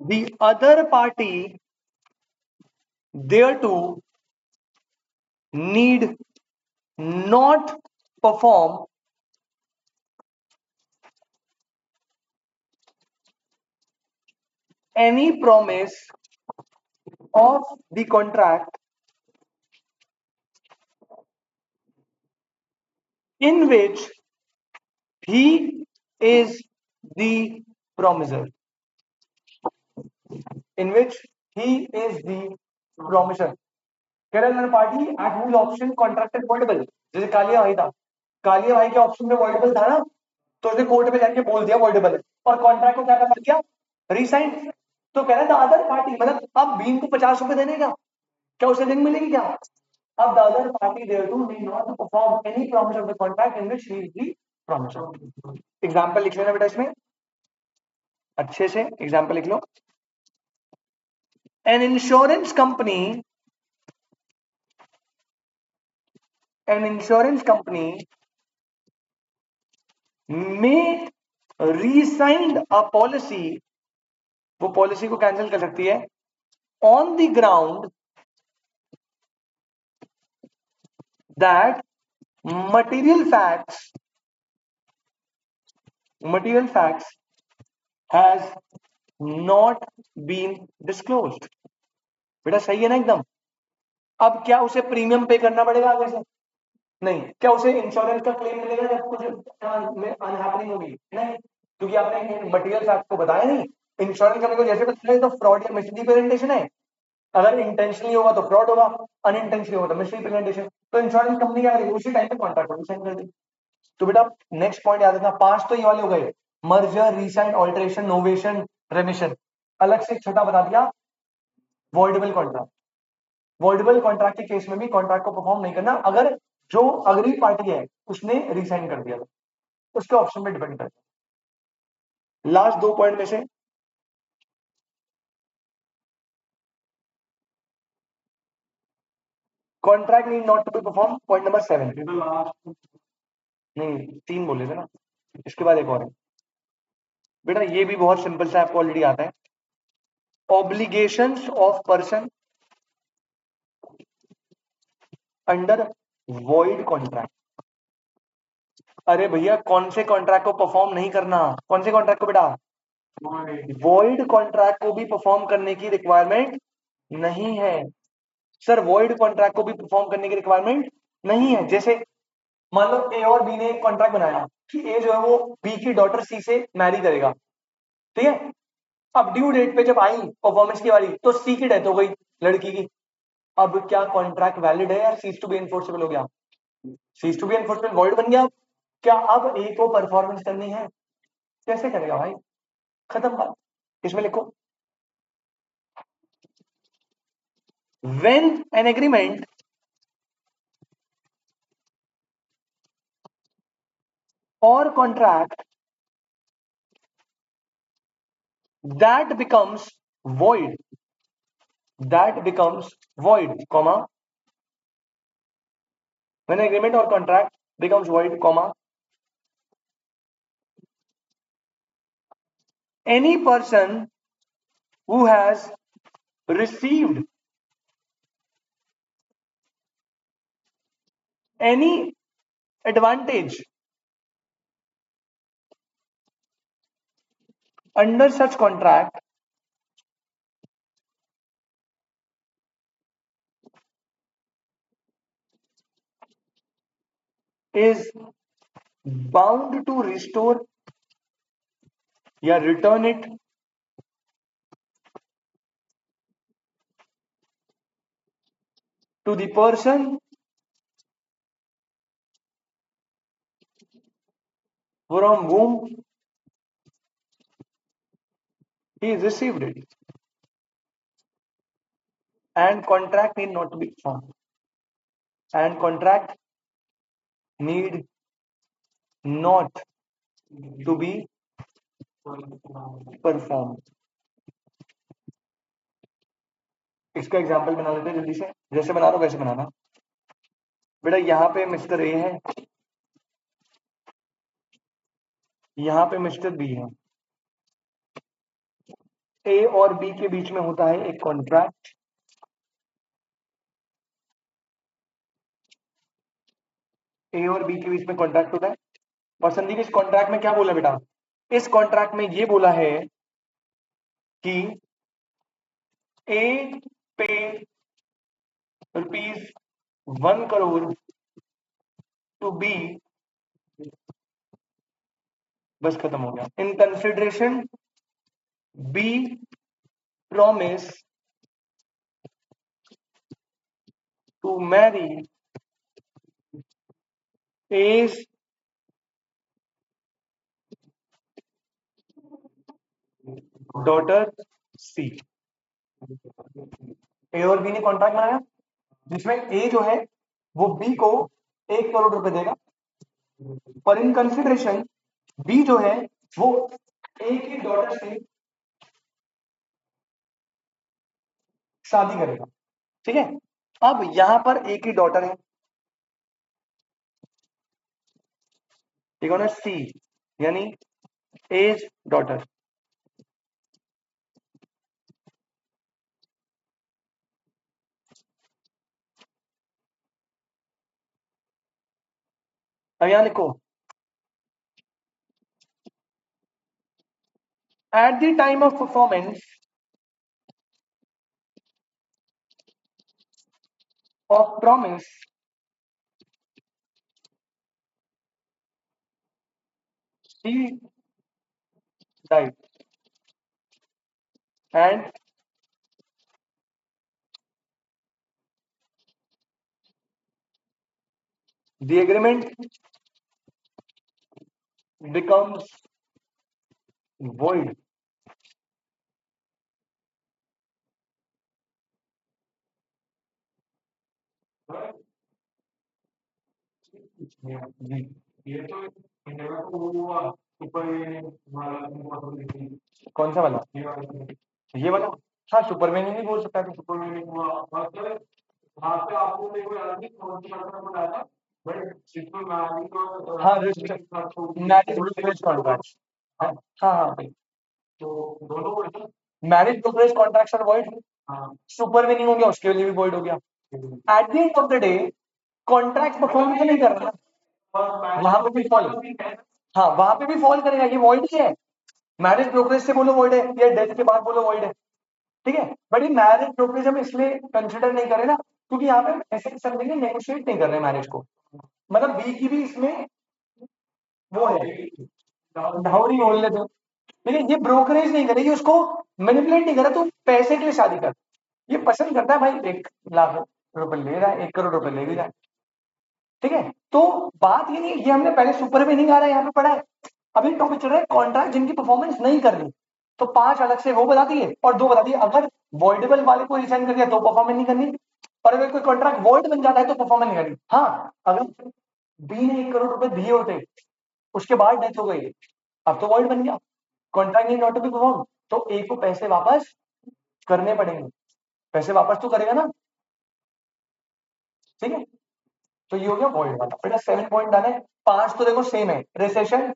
the other party thereto need not perform any promise of the contract in which he is the promiser. In which he is the promiser. कह रहा है party at whose option contract is voidable. जैसे कालिया भाई था, कालिया भाई के option में voidable था ना, तो उसने कोर्ट में जाके बोल दिया वॉइडेबल है, और कॉन्ट्रैक्ट को क्या करना दिया, रिसाइन। तो कह रहा है द अदर पार्टी, मतलब अब भीम को 50 रुपए देने का, क्या उसे लिंक मिलेगी क्या? अब the other party thereto need not perform any promise of the contract in which he is the promisor. Example लिख लेना बेटा इसमें, अच्छे से एग्जांपल लिख लो। An insurance company, an insurance company may re-sign a policy, वो policy को कैंसिल कर सकती है, on the ground that material facts has not been disclosed। बेटा सही है ना एकदम? अब क्या उसे प्रीमियम पे करना पड़ेगा आगे से? नहीं। क्या उसे इंश्योरेंस का क्लेम मिलेगा जब कुछ अनहैपनिंग होगी? नहीं, क्योंकि आपने मटेरियल फैक्ट को बताया नहीं। इंश्योरेंस कंपनी को जैसे बताया तो फ्रॉड या मिसरिप्रेजेंटेशन है, अगर इंटेंशनली होगा तो फ्रॉड होगा, अनइंटेंशनली होगा तो मिसरिप्रेजेंटेशन। तो इंश्योरेंस कंपनी क्या करेगी, उसी टाइम पे कॉन्ट्रैक्ट को साइन कर देगी। तो बेटा नेक्स्ट पॉइंट याद रखना, 5 तो ये वाले हो गए, मर्जर, रीसाइन, ऑल्टरेशन, नोवेशन, रेमिशन। अलग से छठा बता दिया, वॉइडेबल कॉन्ट्रैक्ट। वॉइडेबल कॉन्ट्रैक्ट के केस में भी कॉन्ट्रैक्ट को परफॉर्म नहीं करना अगर जो अगली पार्टी है उसने रिसाइन कर दिया, उसके ऑप्शन पे डिपेंड करता है। लास्ट 2 पॉइंट में से contract need not to be perform, point number 7। नहीं 3 बोले थे ना, इसके बाद एक और है बेटा, ये भी बहुत सिंपल सा, आपको ऑलरेडी आता है। Obligations of person under void contract. अरे भैया कौन से कॉन्ट्रैक्ट को परफॉर्म नहीं करना, कौन से कॉन्ट्रैक्ट को बेटा? वॉइड कॉन्ट्रैक्ट को भी परफॉर्म करने की रिक्वायरमेंट नहीं है सर, वॉइड कॉन्ट्रैक्ट को भी परफॉर्म करने की रिक्वायरमेंट नहीं है। जैसे मान लो ए और बी ने एक कॉन्ट्रैक्ट बनाया कि ए जो है वो बी की डॉटर सी से मैरी करेगा, ठीक है। अब ड्यू डेट पे जब आई परफॉर्मेंस की बारी तो सी की डेथ हो गई लड़की की। अब क्या कॉन्ट्रैक्ट वैलिड है या सीज टू बी एनफोर्सेबल हो गया? Cease to be enforceable void बन गया। क्या अब ए को परफॉर्मेंस करनी है? कैसे करेगा भाई? खत्म बात। इसमें लिखो, when an agreement or contract that becomes void, comma, when an agreement or contract becomes void, comma, any person who has received any advantage under such contract is bound to restore या return it to the person from whom he received it, and contract need not to be formed, and contract need not to be perform. इसका example बना लेते हैं जल्दी से, जैसे बना रहा हूं वैसे बनाना बेटा। यहाँ पे मिस्टर ए है, यहाँ पे मिस्टर बी है। ए और बी के बीच में होता है एक कॉन्ट्रैक्ट। ए और बी के बीच में कॉन्ट्रैक्ट होता है। और संदीप इस कॉन्ट्रैक्ट में क्या बोला बेटा? इस कॉन्ट्रैक्ट में ये बोला है कि ए पे ₹1 करोड़ टू बी, बस खत्म हो गया। In consideration B promise to marry A's daughter C. A और बी ने कॉन्ट्रैक्ट बनाया जिसमें ए जो है वो बी को 1 करोड़ रुपए देगा, पर इन कंसिडरेशन बी जो है वो ए की डॉटर से शादी करेगा, ठीक है। अब यहां पर ए की डॉटर है, ठीक है ना, सी यानी एज डॉटर। अब यहां लिखो, at the time of performance of promise she died and the agreement becomes void। ये तो इन्हें तो वो हुआ ऊपर कौन सा वाला? ये वाला? हाँ, सुपरमैन ही नहीं बोल सकता था। ऊपर हुआ मतलब वहाँ पे आपको मेरे को याद नहीं कौन सी बात बताया था, बट जिसमें मैरी को हाँ, मैरिज ब्रोकरेज कॉन्ट्रैक्ट। हाँ हाँ भाई, तो दोनों version. Marriage brokerage contract void, हाँ सुपर मीनिंग हो गया उसके लिए भी वॉइड हो गया। At the end of the day contract perform तो नहीं कर रहा, वहां पे भी फॉल, हाँ वहां पे भी फॉल करेगा, ये वॉइड ही है। मैरिज ब्रोकरेज से बोलो वॉइड है, या डेथ के बाद बोलो वॉइड है, ठीक है। बट ये मैरिज ब्रोकरेज हम इसलिए कंसिडर नहीं करें ना, क्योंकि यहाँ पे ऐसे समझेंगे नेगोशिएट नहीं कर रहे मैरिज को, मतलब बी की भी इसमें वो है, डाउरी बोल लेते हो, लेकिन ये ब्रोकरेज नहीं करेगी, उसको मैनिपुलेट नहीं करा, तू पैसे के लिए शादी कर, ये पसंद करता है भाई 1 लाख रुपए ले रहा है, 1 करोड़ रुपए ले भी रहा है, ठीक है। तो बात ये नहीं, ये हमने पहले सुपर में नहीं आ रहा है, यहाँ पे पढ़ा है, अभी टॉपिक चल रहा है कॉन्ट्रैक्ट जिनकी परफॉर्मेंस नहीं करनी, तो 5 अलग से वो बता दिए और 2 बता दिए, अगर वॉइडेबल वाले को रिसाइन कर दिया तो परफॉर्मेंस नहीं करनी, और अगर कोई कॉन्ट्रैक्ट वॉइड बन जाता है तो परफॉर्मेंस नहीं करनी। हाँ, अगर बी ने 1 करोड़ रुपए दिए होते, उसके बाद डेथ हो गई, अब तो वॉइड बन गया, कॉन्ट्रैक्ट नहीं नॉट टू बी परफॉर्म, तो ए को पैसे वापस करने पड़ेंगे, पैसे वापस तो करेगा ना, ठीक है। तो ये हो गया वॉइड वाला। बेटा 7 पॉइंट डाले, 5 तो देखो सेम है, recession,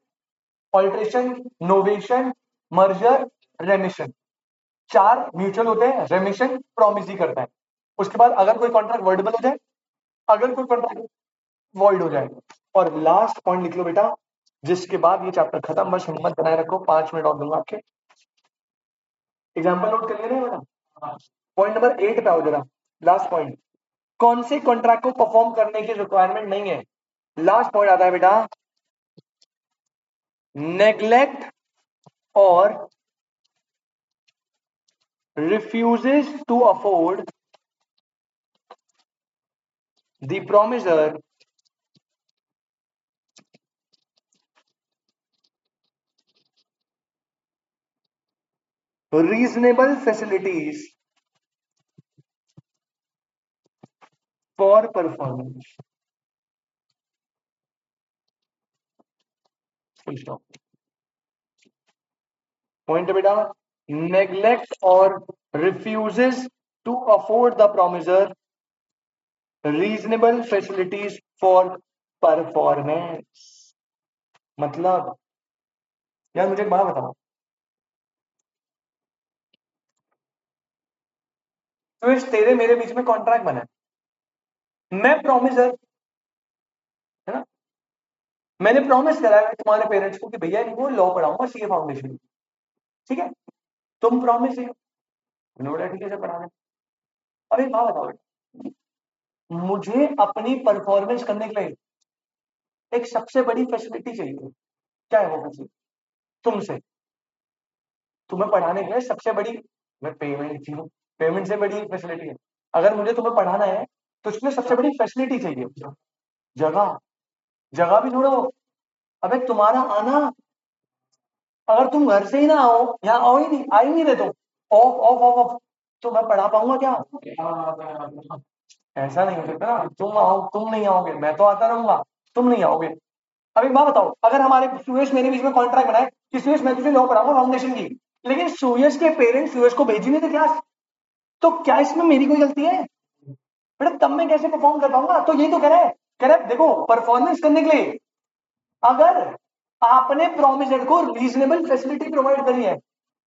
alteration, novation, merger, रेमिशन, 4 mutual होते हैं, रेमिशन प्रॉमिस ही करता है। उसके बाद अगर कोई कॉन्ट्रैक्ट वर्डेबल हो जाए, अगर कोई कॉन्ट्रैक्ट वॉइड हो जाए, और लास्ट पॉइंट लिख लो बेटा, जिसके बाद ये चैप्टर खत्म, बस हिम्मत बनाए रखो, 5 मिनट और दूंगा आपके। एग्जाम्पल नोट कर लेना बेटा, पॉइंट नंबर 8 पे आओ जरा, लास्ट पॉइंट, कौन से कॉन्ट्रैक्ट को परफॉर्म करने की रिक्वायरमेंट नहीं है, लास्ट पॉइंट आता है बेटा, नेग्लेक्ट और refuses to afford the promisor reasonable facilities for performance. Full stop. Point बेटा, neglect or refuses to afford the promisor reasonable facilities for performance. मतलब यार मुझे एक बात बताओ, तो इस तेरे मेरे बीच में कॉन्ट्रैक्ट बना है, मैं प्रॉमिसर, है ना, मैंने प्रॉमिस करा है तुम्हारे पेरेंट्स को कि भैया इनको लॉ पढ़ाऊंगा सीए फाउंडेशन, ठीक है, तुम प्रॉमिस है, बोला ठीक है सर पढ़ा दें। अरे बात बताओ, मुझे अपनी परफॉर्मेंस करने के लिए एक सबसे बड़ी फैसिलिटी चाहिए, क्या है वो फैसिलिटी, तुमसे, तुम्हें पढ़ाने के लिए सबसे बड़ी, मैं पेमेंट चाहिए, पेमेंट से बड़ी फैसिलिटी है, अगर मुझे तुम्हें पढ़ाना है तो उसमें सबसे बड़ी फैसिलिटी चाहिए, जगह, जगह भी छोड़ो, अबे तुम्हारा आना, अगर तुम घर से ही ना आओ, यहाँ आओ ही नहीं, आ ही नहीं रहे तुम, ऑफ ऑफ ऑफ ऑफ, तो मैं पढ़ा पाऊंगा क्या, ऐसा नहीं हो सकता ना, तुम आओ, तुम नहीं आओगे, मैं तो आता रहूंगा, तुम नहीं आओगे। अब एक बात बताओ, अगर हमारे सुयश मेरे बीच में कॉन्ट्रैक्ट बनाए कि सुयश मैं तुझे लॉ पढ़ाऊंगा फाउंडेशन की, लेकिन सुयश के पेरेंट्स सुयश को भेजी नहीं थे क्लास, तो क्या इसमें मेरी कोई गलती है बेटा, तब मैं कैसे परफॉर्म कर पाऊंगा, तो यही तो कह रहा है देखो परफॉर्मेंस करने के लिए अगर आपने प्रोमिसर को रीजनेबल फैसिलिटी प्रोवाइड करी है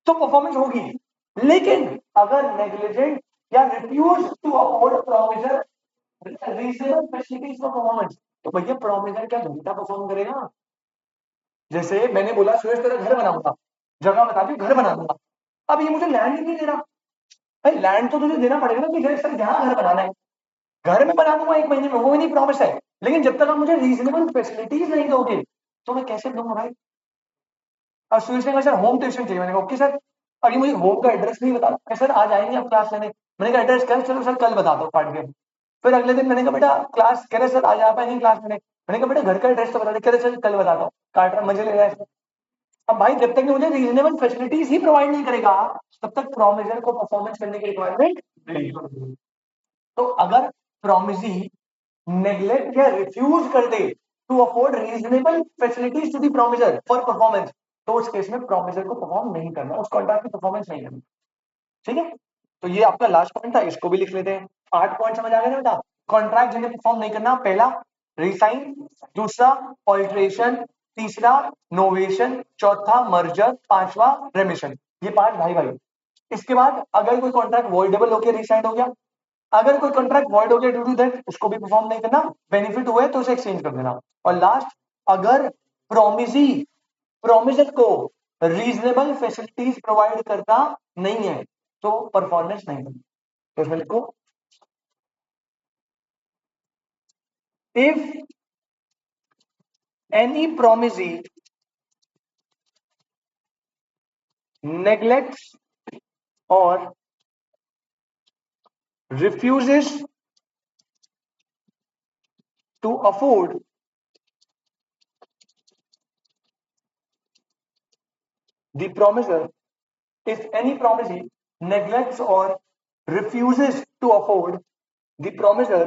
तो परफॉर्मेंस होगी, लेकिन अगर नेग्लिजेंट या refuse to afford promisor reasonable facilities for performance, तो भैया प्रोमिसर क्या घंटा परफॉर्म करेगा। जैसे मैंने बोला सुरेश तेरा घर बनाऊंगा, जगह बता दी घर बना दूंगा, अब ये मुझे लैंड ही नहीं दे रहा, भाई लैंड तो तुझे देना पड़ेगा ना कि सर जहां घर बनाना है, घर में बना दूंगा 1 महीने में, वो भी नहीं प्रॉमिस है, लेकिन जब तक आप मुझे रीजनेबल फैसिलिटीज नहीं दोगे तो मैं कैसे दूंगा भाई। अब सुरेश ने कहा सर होम ट्यूशन चाहिए, मैंने कहा ओके सर, अभी मुझे होम का एड्रेस नहीं बता, सर आज आएंगे आप क्लास लेने, मैंने कहा एड्रेस कल, चलो सर कल बता दो पढ़ के, फिर अगले दिन मैंने कहा बेटा क्लास, कह रहे सर आज आ पाएंगे क्लास लेने, मैंने कहा बेटा घर का एड्रेस तो बता दे, कह रहे सर कल बताता हूँ, काट रहा मजे ले रहा है। अब भाई जब तक मुझे रीजनेबल फैसिलिटीज ही प्रोवाइड नहीं करेगा तब तक प्रोमिसर को परफॉर्मेंस करने की रिक्वायरमेंट नहीं होगी। तो अगर प्रोमिसी नेग्लेक्ट या रिफ्यूज कर दे to afford reasonable facilities to the promisor for performance, तो उस केस में प्रोमिसर को परफॉर्म नहीं करना, उस कॉन्ट्रैक्ट की परफॉर्मेंस नहीं करनी, ठीक है। तो ये आपका लास्ट पॉइंट था, इसको भी लिख लेते हैं। 8 पॉइंट समझ आ गए ना बेटा, कॉन्ट्रैक्ट जिन्हें परफॉर्म नहीं करना, पहला रिसाइन, दूसरा ऑल्ट्रेशन, तीसरा नोवेशन, चौथा मर्जर, पांचवा रेमिशन, ये 5 भाई भाई। इसके बाद अगर कोई कॉन्ट्रैक्ट वॉइडेबल होकर रिसाइन हो गया, अगर कोई कॉन्ट्रैक्ट वॉइड हो गया ड्यू टू दैट, उसको भी परफॉर्म नहीं करना, बेनिफिट हुए तो उसे एक्सचेंज कर देना। और लास्ट, अगर प्रोमिसी प्रोमिसर को रीजनेबल फैसिलिटीज प्रोवाइड करता नहीं है तो परफॉर्मेंस नहीं करती। तो इसमें लिखो, if any promisee neglects or refuses to afford the promiser, if any promisee neglects or refuses to afford the promiser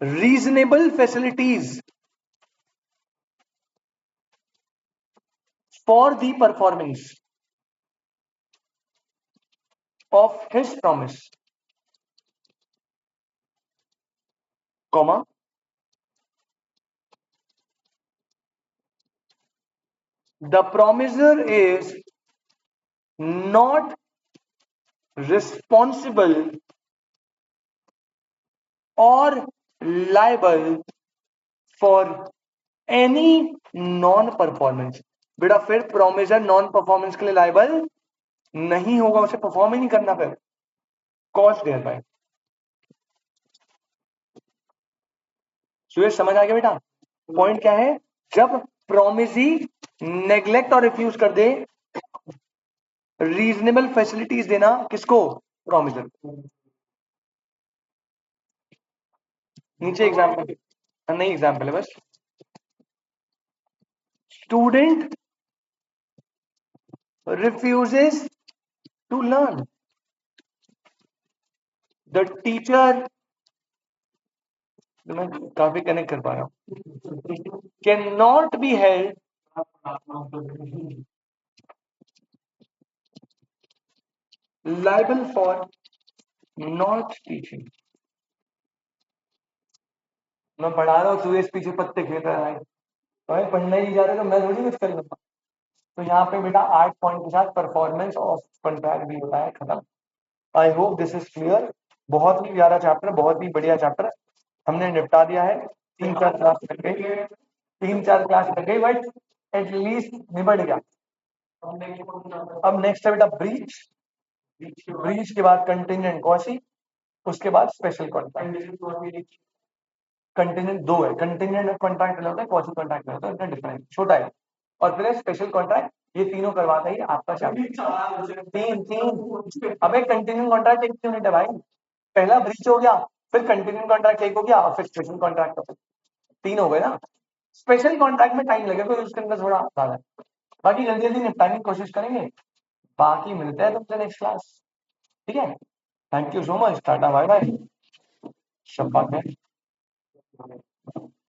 reasonable facilities for the performance of his promise, comma, the promiser is not responsible or liable for any non performance. बेटा फिर promisor non performance के लिए liable नहीं होगा, उसे perform ही नहीं करना फिर, कॉज देयर बाय। सुरेश समझ आ गया बेटा? पॉइंट क्या है, जब प्रोमिसी नेग्लेक्ट और रिफ्यूज कर दे, रीजनेबल फैसिलिटीज देना किसको, प्रोमिसर। नीचे एग्जाम्पल नहीं, एग्जाम्पल है बस। Student refuses to learn, the teacher, मैं काफी कनेक्ट कर पा रहा हूं, can not be held liable for not teaching। मैं पढ़ा रहा हूँ, सुरेश पीछे पत्ते खेल रहा है, भाई पढ़ना ही नहीं जा रहा तो मैं थोड़ी कुछ कर लूंगा। तो यहाँ पे बेटा 8 पॉइंट के साथ परफॉर्मेंस ऑफ कॉन्ट्रैक्ट भी होता है खत्म। आई होप दिस इज क्लियर। बहुत ही प्यारा चैप्टर, बहुत ही बढ़िया चैप्टर हमने निपटा दिया है। 3-4 क्लास लग गई, 3-4 क्लास लग गई, बट एटलीस्ट निबट गया। अब नेक्स्ट है बेटा ब्रीच। ब्रीच के बाद कंटिजेंट कॉसी, उसके बाद स्पेशल कॉन्ट्रैक्ट। कंटिजेंट दो है, कंटिजेंट कॉन्ट्रैक्ट होता है, कॉसी कॉन्ट्रैक्ट होता है, इनका डिफरेंस छोटा है। और फिर स्पेशल कॉन्ट्रैक्ट, ये तीनों करवाता ही आपका चैप्टर। तीन अब एक कंटिजेंट कॉन्ट्रैक्ट एक यूनिट है भाई, पहला ब्रीच हो गया, फिर कंटिजेंट कॉन्ट्रैक्ट एक हो गया, और फिर स्पेशल कॉन्ट्रैक्ट हो गया, 3 हो गए ना। स्पेशल कॉन्ट्रैक्ट में टाइम लगेगा, तो उसके अंदर थोड़ा ज्यादा है, बाकी जल्दी जल्दी निपटाने की कोशिश करेंगे। बाकी मिलते हैं तुमसे नेक्स्ट क्लास, ठीक है? Thank you so much, tata bye bye, शब्बा खैर।